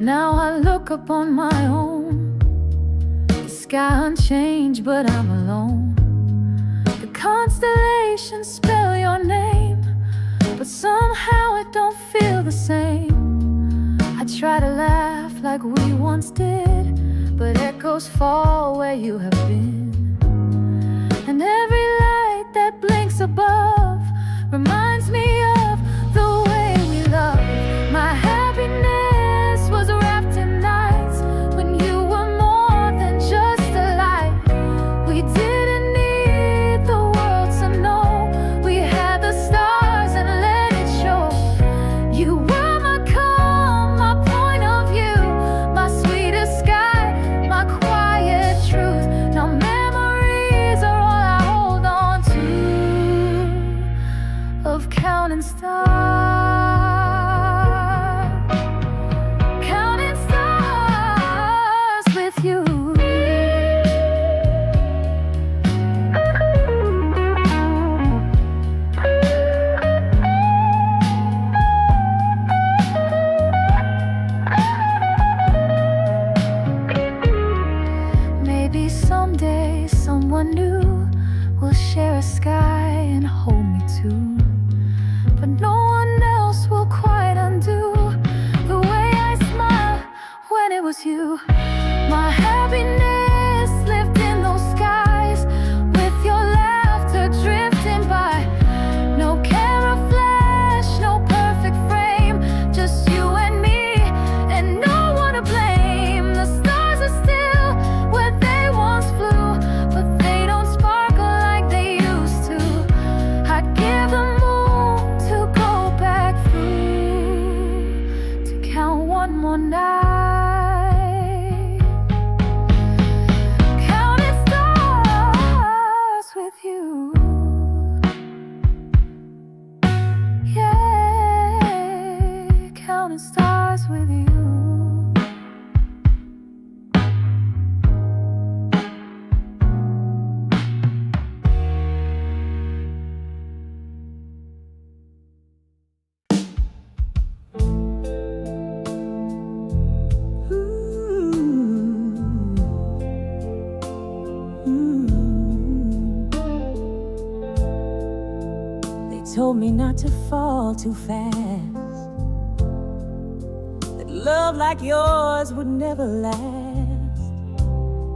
Now I look up on my own, the sky unchanged but I'm alone. The constellations spell your name, but somehow it don't feel the same. I try to laugh like we once did, but echoes fall where you have been. And every light that blinks above reminds me of the way we loved. My happiness was wrapped in nights when you were more than just a light. We didn't need the world to know, we had the stars and let it show. You were my calm, my point of view, my sweetest sky, my quiet truth. Now memories are all I hold on to of counting stars, counting stars with you. Maybe someday someone new will share a sky and hold me too, but no one else will quite undo the way I smile when it was you. My happiness lived in those skies with your laughter drifting by. No camera flash, no perfect frame, just you and me and no one to blame. The stars are still where they once flew, but they don't sparkle like they used to. I'd give the moon to go back through to count one more night, counting stars with you. Yeah, counting stars with you. They told me not to fall too fast, that love like yours would never last.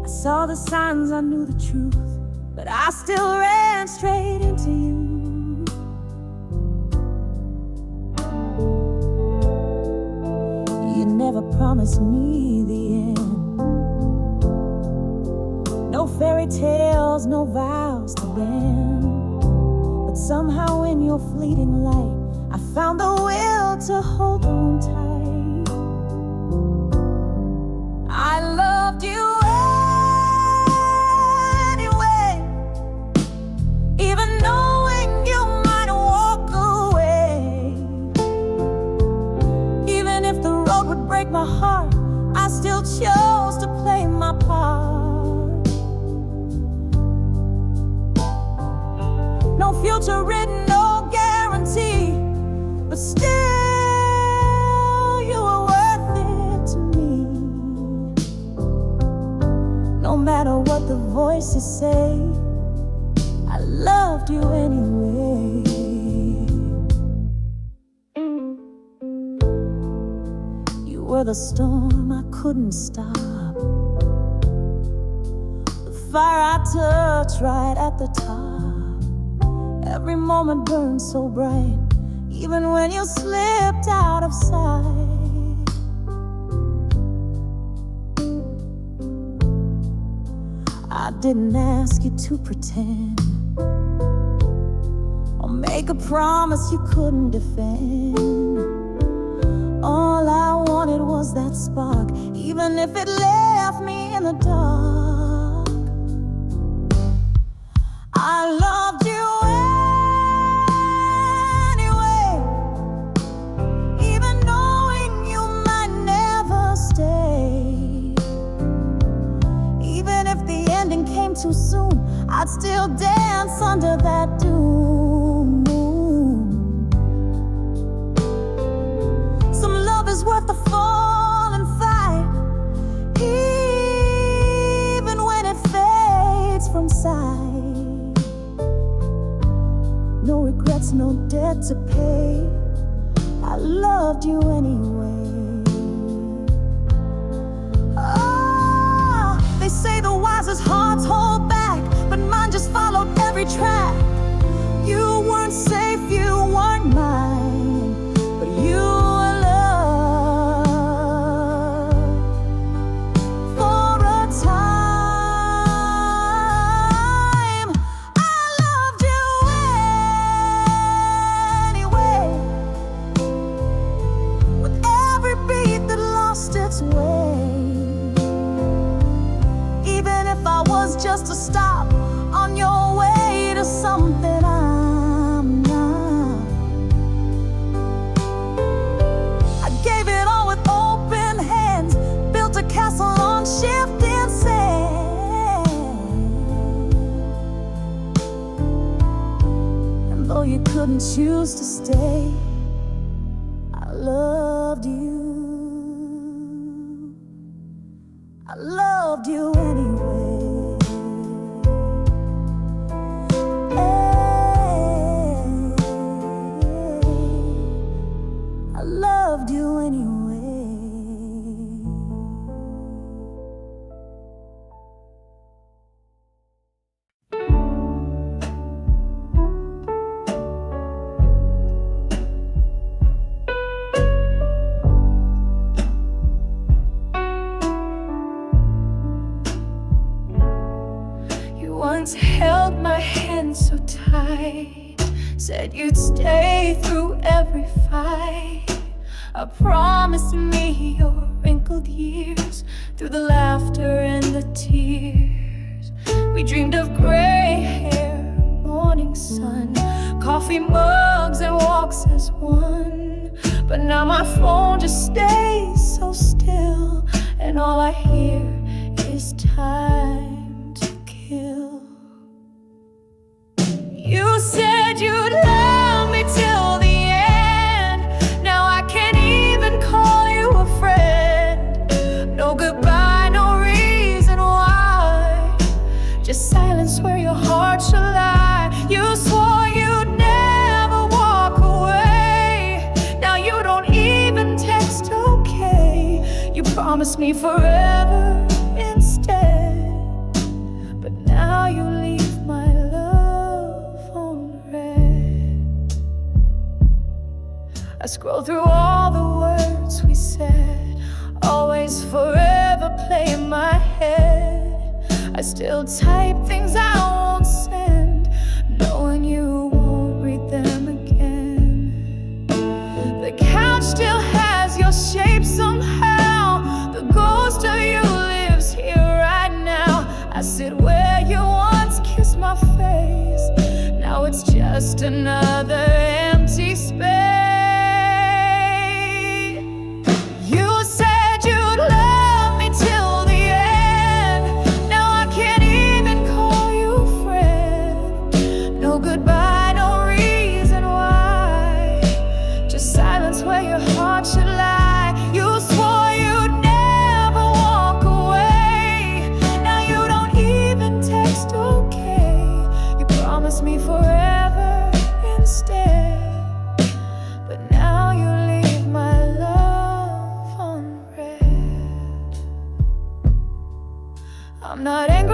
I saw the signs, I knew the truth, but I still ran straight into you. You never promised me the end, no fairy tales, no vows to bend. But somehow in your fleeting light I found the will to hold on tight. I loved you anyway, even knowing you might walk away. Even if the road would break my heart, I still chose to play my part. No future written, no guarantee, but still you were worth it to me. No matter what the voices say, I loved you anyway. You were the storm I couldn't stop, the fire I touched right at the top. Every moment burned so bright, even when you slipped out of sight. I didn't ask you to pretend or make a promise you couldn't defend. All I wanted was that spark, even if it left me in the dark. I loved you anyway, even knowing you might never stay. Even if the ending came too soon, I'd still dance under that doom. Some love is worth the fall and fight, even when it fades from sight. No regrets, no debt to pay. I loved you anyway. Oh, they say the wisest hearts hold back, but mine just followed every track. You weren't safe, you weren't mine, but you were loved for a time. I loved you anyway, with every beat that lost its way. Even if I was just a stop on your way to something I'm not. I gave it all with open hands, built a castle on shifting sand. And though you couldn't choose to stay, I loved you. I loved you anyway. I loved you anyway. Once held my hand so tight, said you'd stay through every fight. Promised me your wrinkled years, through the laughter and the tears. We dreamed of gray hair, morning sun, coffee mugs and walks as one. But now my phone just stays so still, and all I hear is time to kill. You said you'd love me till the end. Now I can't even call you a friend. No goodbye, no reason why, just silence where your heart should lie. You swore you'd never walk away. Now you don't even text okay. You promised me forever instead, but now you leave my love on red. I scroll through all the words we said, always forever play in my head. I still type things I won't send, knowing you won't read them again. The couch still has your shape somehow. The ghost of you lives here right now. I sit where you once kissed my face. Now it's just another empty space. You said you'd love me till the end. Now I can't even call you a friend. No goodbye, no reason why, just silence where your heart should lie. You swore you'd never walk away. Now you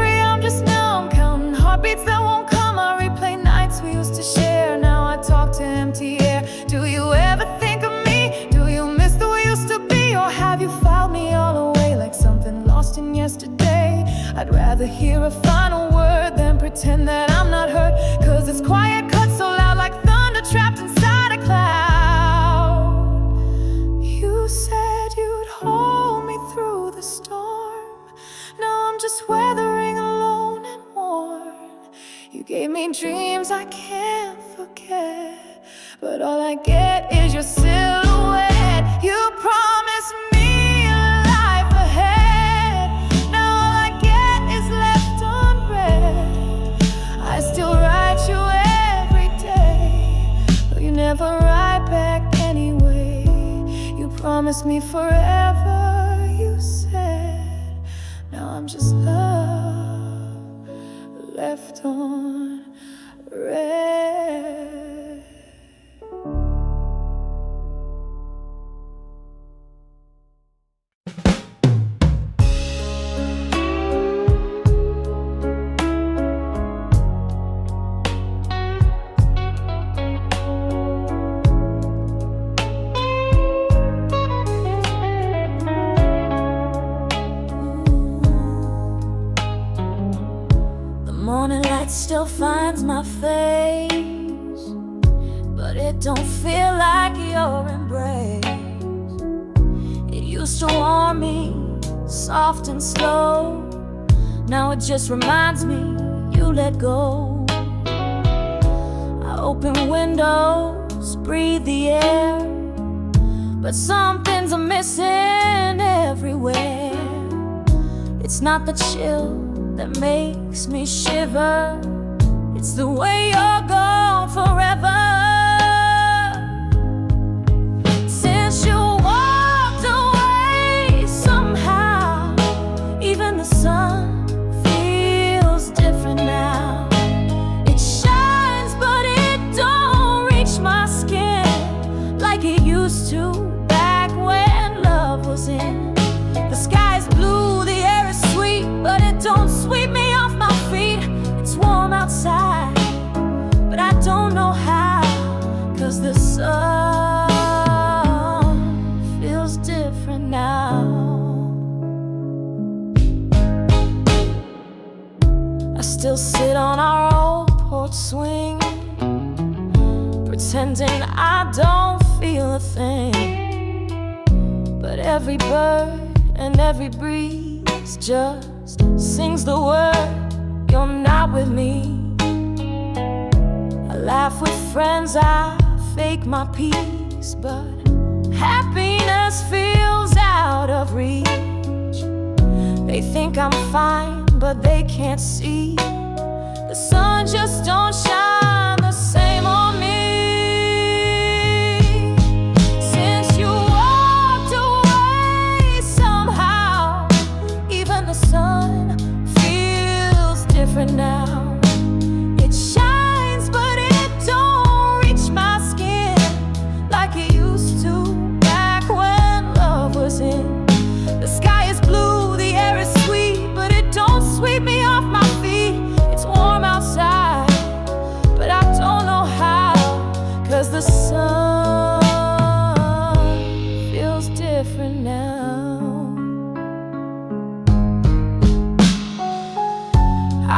angry, I'm just numb, counting heartbeats that won't come. I replay nights we used to share, now I talk to empty air. Do you ever think of me? Do you miss the way we used to be? Or have you filed me all away like something lost in yesterday? I'd rather hear a final word than pretend that I'm not hurt, 'cause this quiet cuts so loud like thunder trapped inside a cloud. You said you'd hold me through the storm, now I'm just weathering alone and worn. You gave me dreams I can't forget, but all I get is your silhouette. You promised me a life ahead, now all I get is left unread. I still write you every day, though you never write back anyway. You promised me forever, you said. Now I'm just love left on red. Morning light still finds my face, but it don't feel like your embrace. It used to warm me, soft and slow. Now it just reminds me you let go. I open windows, breathe the air, but some things are missing everywhere. It's not the chill that makes me shiver, it's the way you're gone forever. Since you walked away, somehow even the sun feels different now. It shines but it don't reach my skin like it used to back when love was in. The sky's blue, the air is sweet, but it don't sweep me off my feet. It's warm outside, but I don't know how, 'cause the sun feels different now. I still sit on our old porch swing, pretending I don't feel a thing, but every bird and every breeze just sings the word, you're not with me. I laugh with friends, I fake my peace, but happiness feels out of reach. They think I'm fine, but they can't see the sun just don't shine the same on me. Now it shines but it don't reach my skin like it used to back when love was in. The sky is blue, the air is sweet, but it don't sweep me off my feet. It's warm outside, but I don't know how, 'cause the sun feels different now.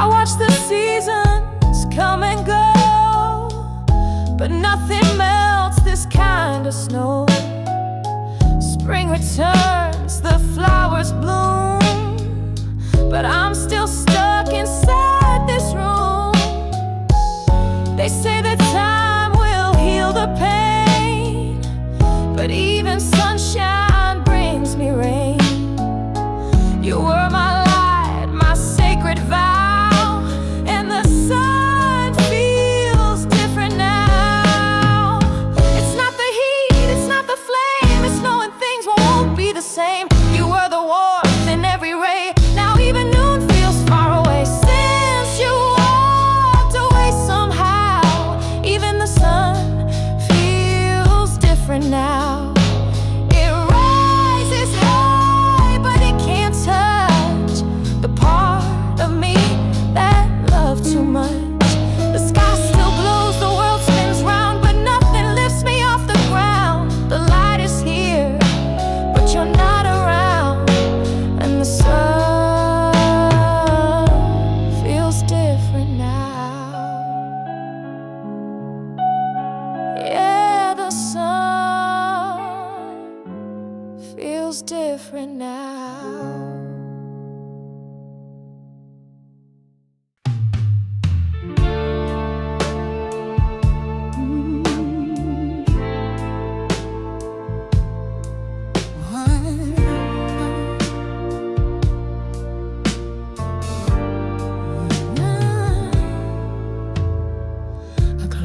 I watch the seasons come and go, but nothing melts this kind of snow. Spring returns, the flowers bloom, but I'm still stuck inside this room. They say that time will heal the pain, but even sunshine brings me rain. You were my light, my sacred vow. Same. You were the warmth in every ray. Now even noon feels far away.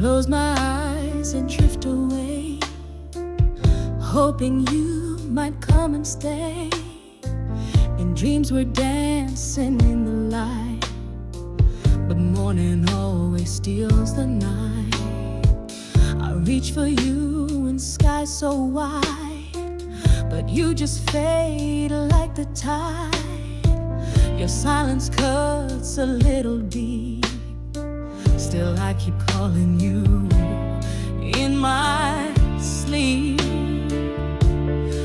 close my eyes and drift away, hoping you might come and stay. In dreams we're dancing in the light, but morning always steals the night. I reach for you in skies so wide, but you just fade like the tide. Your silence cuts a little deep, still I keep calling you in my sleep.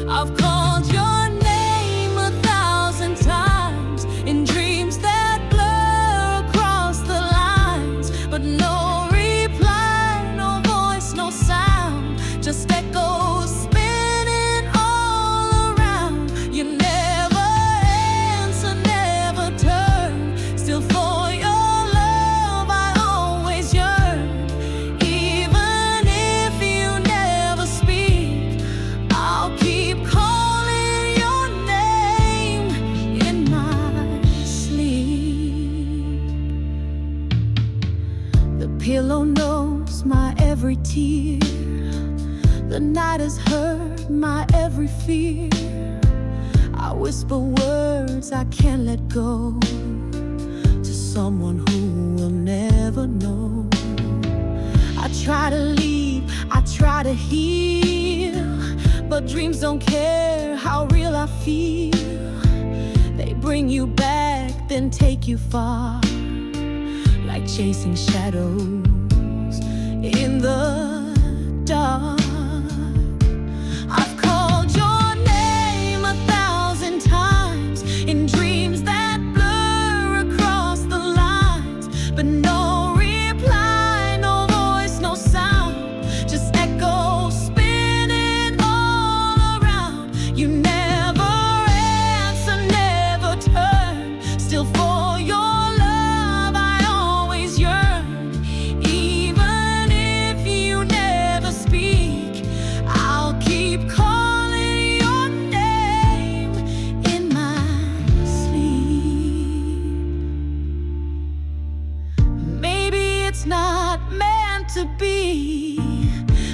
I've called your name 1,000 times in dreams that blur across the lines, but no reply, no voice, no sound, just echoes spinning all around. You never answer, never turn, still for your love I always yearn. Even if you never speak, I'll keep calling your name in my sleep. The pillow knows my every tear, the night has heard my every fear. I whisper words I can't let go to someone who will never know. I try to leave, I try to heal, but dreams don't care how real I feel. They bring you back, then take you far, like chasing shadows in the dark. I've called your name 1,000 times in dreams that blur across the lines, but no reply, no voice, no sound, just echoes spinning all around. You never answer, never turn, still for your love I always yearn. Even if you never speak, I'll keep calling your name in my sleep. Maybe it's not meant to be,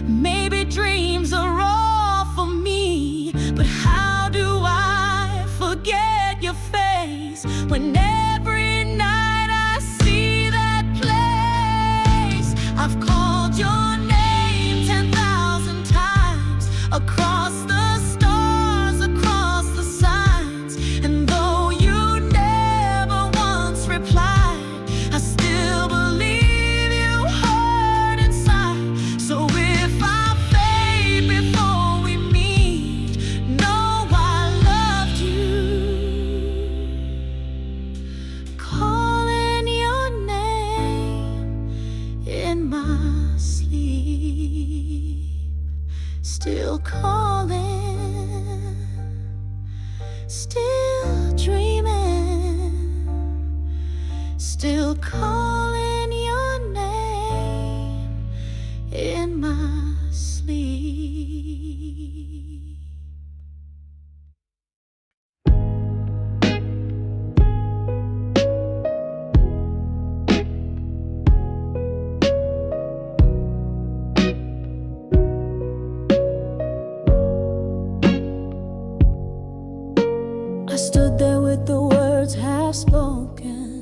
maybe dreams are all for me, but how do I forget your face when every night I see that place? I've called your name 10,000 times across the stars, across the signs, and though you never once replied, I still believe you heard inside. So if I fade before we meet, know I loved you. Calling your name in my sleep, still calling, still dreaming, still calling your name in my sleep. I stood there with the words half spoken,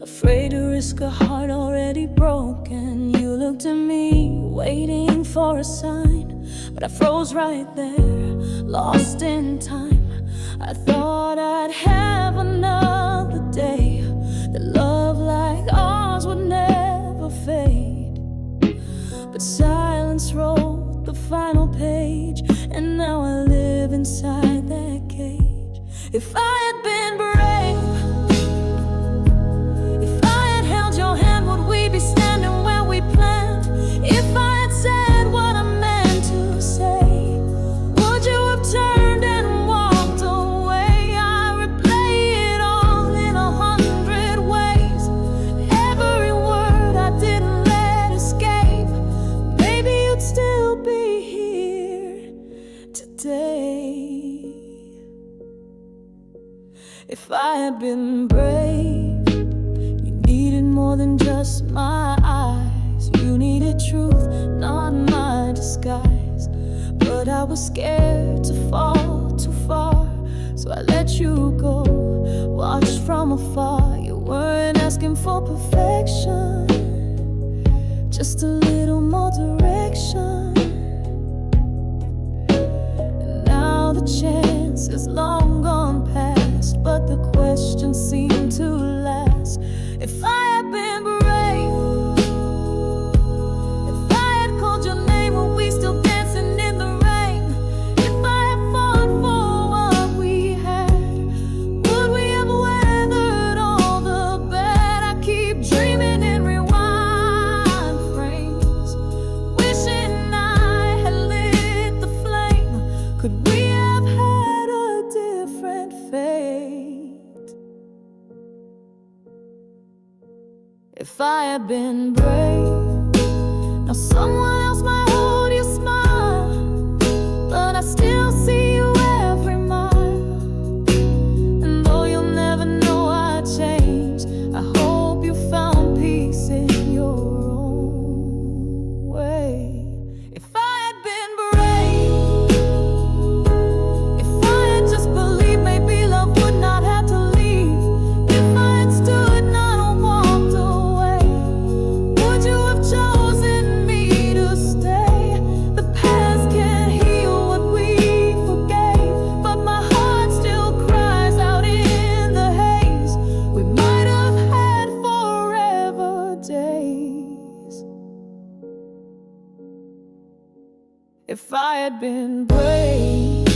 afraid to risk a heart already broken. You looked at me, waiting for a sign, but I froze right there, lost in time. I thought I'd have another day, that love like ours would never fade. But silence wrote the final page, and now I live inside that cage. If I had been brave, if I had held your hand, would we be standing where we planned? If I had said what I meant to say, would you have turned and walked away? I replay it all in 100 ways, every word I didn't let escape. Maybe you'd still be here today. If I had been brave, you needed more than just my eyes. You needed but I was scared to fall too far. So I let you go, watched from afar. You weren't asking for perfection, just a little more direction. And now the chance is long gone past, but the question seemed to last. If I had been brave, if I had called your name, would we still dancing in the rain? If I had fought for what we had, would we have weathered all the bad? I keep dreaming in rewind frames, wishing I had lit the flame. Could we have had a different fate? If I had been brave, now someone else might hold your smile, but I still see you every mile. And though you'll never know I changed, I hope you found peace in your own way. If I had been brave, if I had just believed, maybe love would not have to leave. If I had stood, not walked away, would you have chosen me to stay? The past can't heal what we forgave, but my heart still cries out in the haze. We might have had forever days. If I had been brave,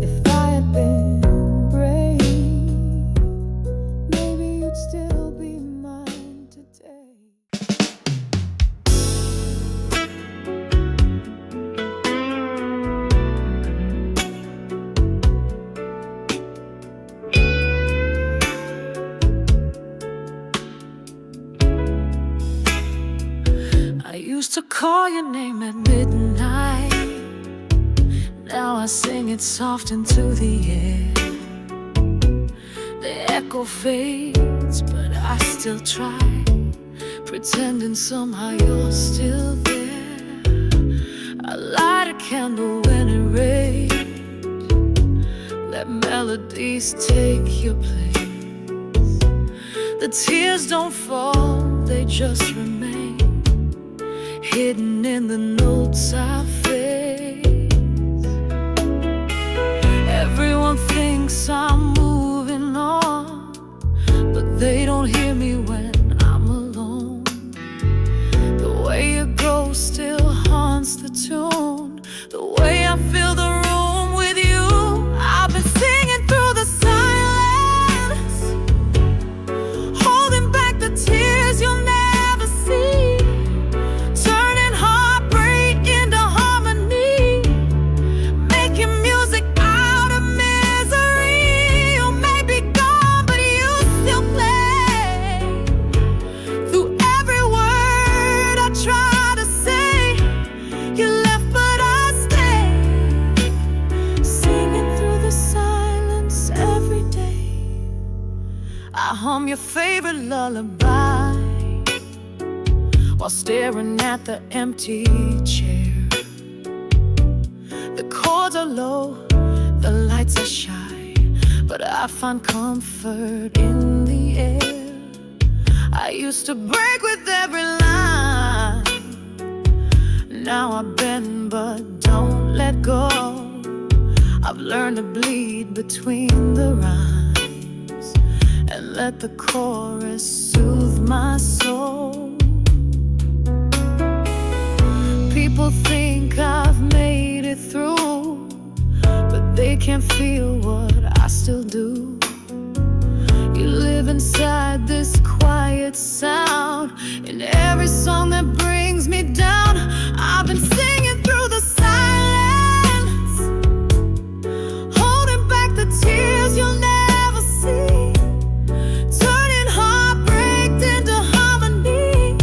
if I had been brave, maybe you'd still be mine today. I used to call your name at midnight. Now I sing it soft into the air. The echo fades, but I still try, pretending somehow you're still there. I light a candle when it rains, let melodies take your place. The tears don't fall, they just remain, hidden in the notes I face. Everyone thinks I'm moving on, but they don't hear me when I'm alone. The way you go still haunts the tune, the way I fill the room with you. I've been singing through the silence, holding back the tears you'll never see, turning heartbreak into harmony, making music out of misery. You may be gone, but you still play. Through every word I try to say, you left but I stay, singing through the silence every day. I hum your favorite lullaby while staring at the empty chair. The chords are low, the lights are shy, but I find comfort in the air. I used to break with every line, now I bend but don't let go. I've learned to bleed between the rhymes and let the chorus soothe my soul. People think I've made it through, but they can't feel what I still do. You live inside this quiet sound, in every song that brings me down. I've been singing through the silence, holding back the tears you'll never see, turning heartbreak into harmony,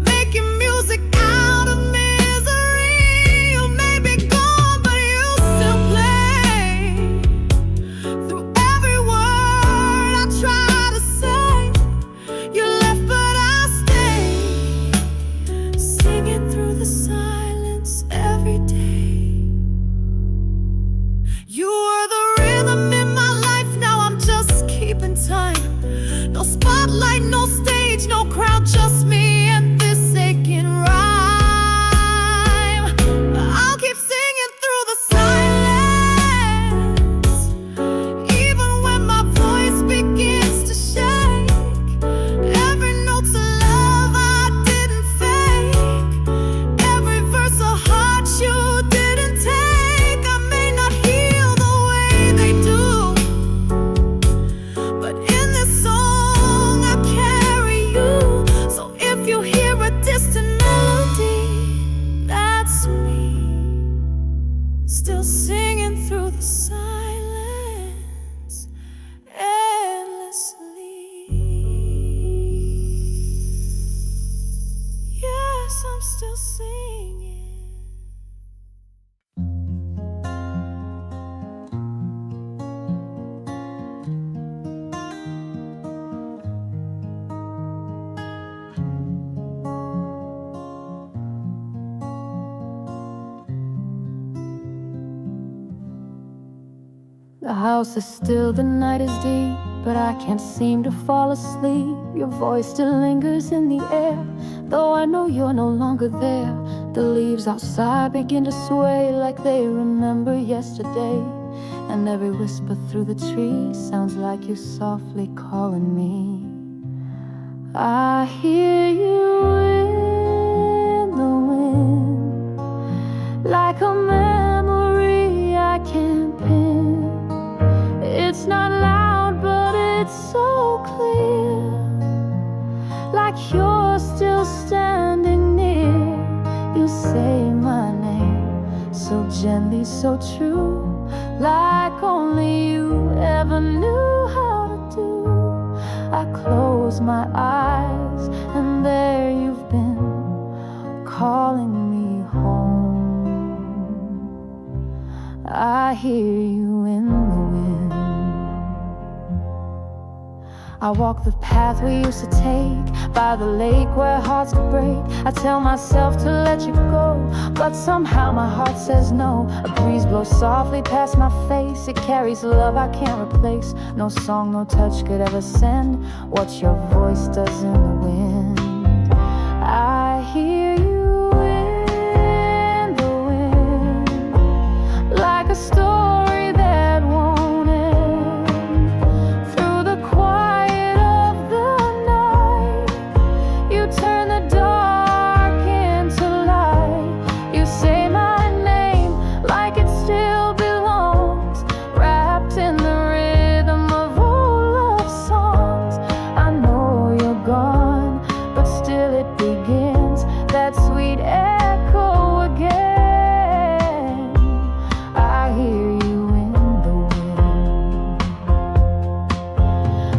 making music out of misery. You may be gone, but you still play. Through every word I try to say, you left The house is still, the night is deep, but I can't seem to fall asleep. Your voice still lingers in the air, though I know you're no longer there. The leaves outside begin to sway like they remember yesterday, and every whisper through the trees sounds like you softly calling me. I hear you in the wind, like a memory I can't pin. It's not loud, but it's so clear, like you're still standing near. You say my name so gently, so true, like only you ever knew how to do. I close my eyes and there you've been, calling me home. I hear you in the wind. I walk the path we used to take, by the lake where hearts could break. I tell myself to let you go, but somehow my heart says no. A breeze blows softly past my face, it carries love I can't replace. No song, no touch could ever send what your voice does in the wind. I hear you in the wind, like a story that won't end. Through the quiet of the night, you turn the dark into light. You say my name like it still belongs, wrapped in the rhythm of old love songs. I know you're gone, but still it begins, that sweet echo again. I hear you in the wind.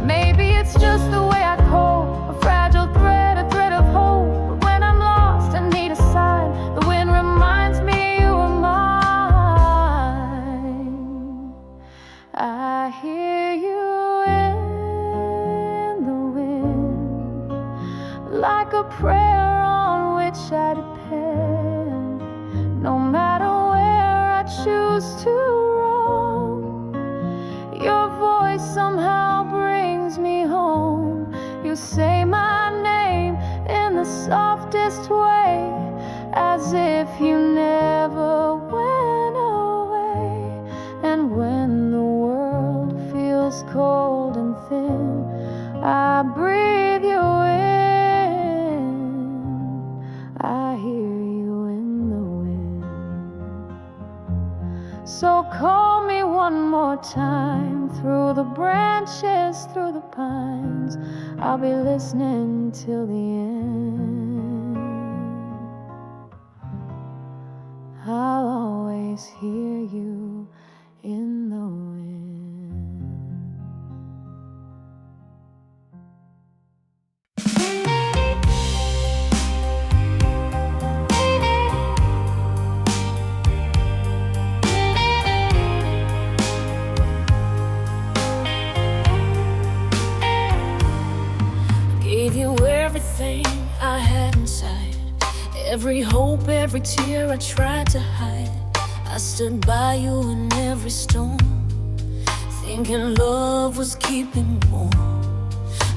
Maybe it's just the way I cope, a fragile thread, a thread of hope. But when I'm lost and need a sign, the wind reminds me you are mine. I hear you in the wind, like a prayer on which I depend. No matter where I choose to roam, your voice somehow brings me home. You say my name in the softest way, as if you never went away. And when the world feels cold and thin, I breathe you in. I hear you in the wind. So call me one more time, through the branches, through the pines. I'll be listening till the end. I'll always hear you in the wind. Gave you everything I had inside, every hope, every tear I tried to hide. I stood by you in every storm, thinking love was keeping warm.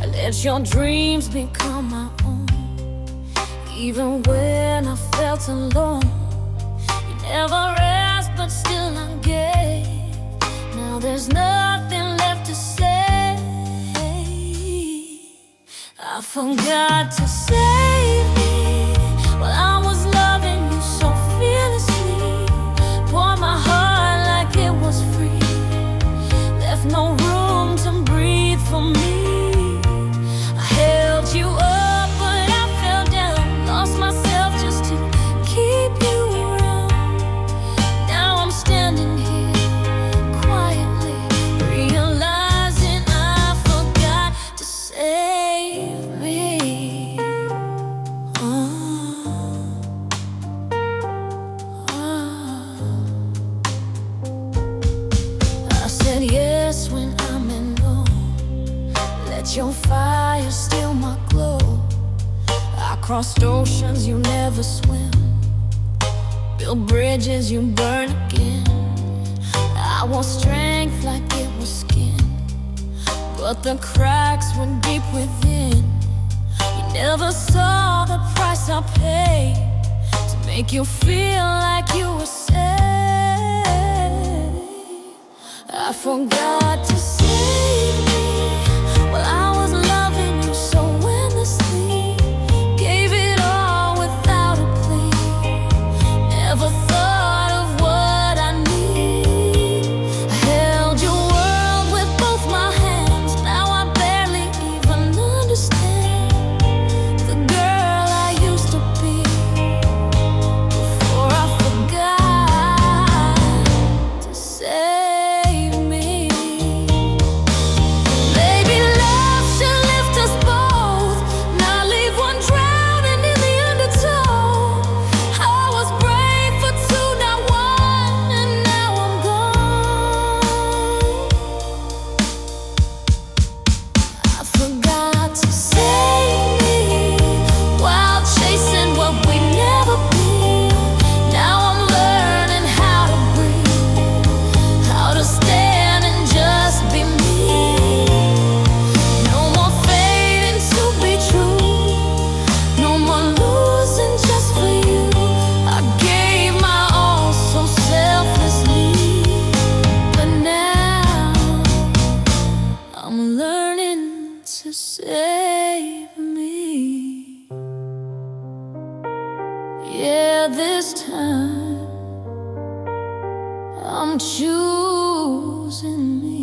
I let your dreams become my own, even when I felt alone. You never asked, but still I gave. Now there's nothing left to say. I forgot to save me while I was loving you so fearlessly. Poured my heart like it was free, left no room to breathe for me. I held you up, but I fell down, lost myself just to keep you around. Now I'm standing here quietly, realizing I forgot to save me. I said yes when I'm in low, let your fire steal my glow. I crossed oceans you never swim, built bridges you burn again. I want strength like it was skin, but the cracks were deep within. You never saw the price I paid to make you feel like you were safe. I forgot to save me while I was loving you so endlessly. Gave it all without a plea. Never thought of what I need. I held your world with both my hands. Now I barely even understand the girl I used to be before I forgot to save me. Baby, love should lift us both, not leave one drowning in the undertow. I was brave for two, not one, and now I'm gone. I forgot to save me while chasing what we never be. Now I'm learning how to breathe, how to stand and just be me. No more fading to be true, no more losing just for you. I gave my all so selflessly, but now I'm learning to save me. Yeah, this time I'm choosing me.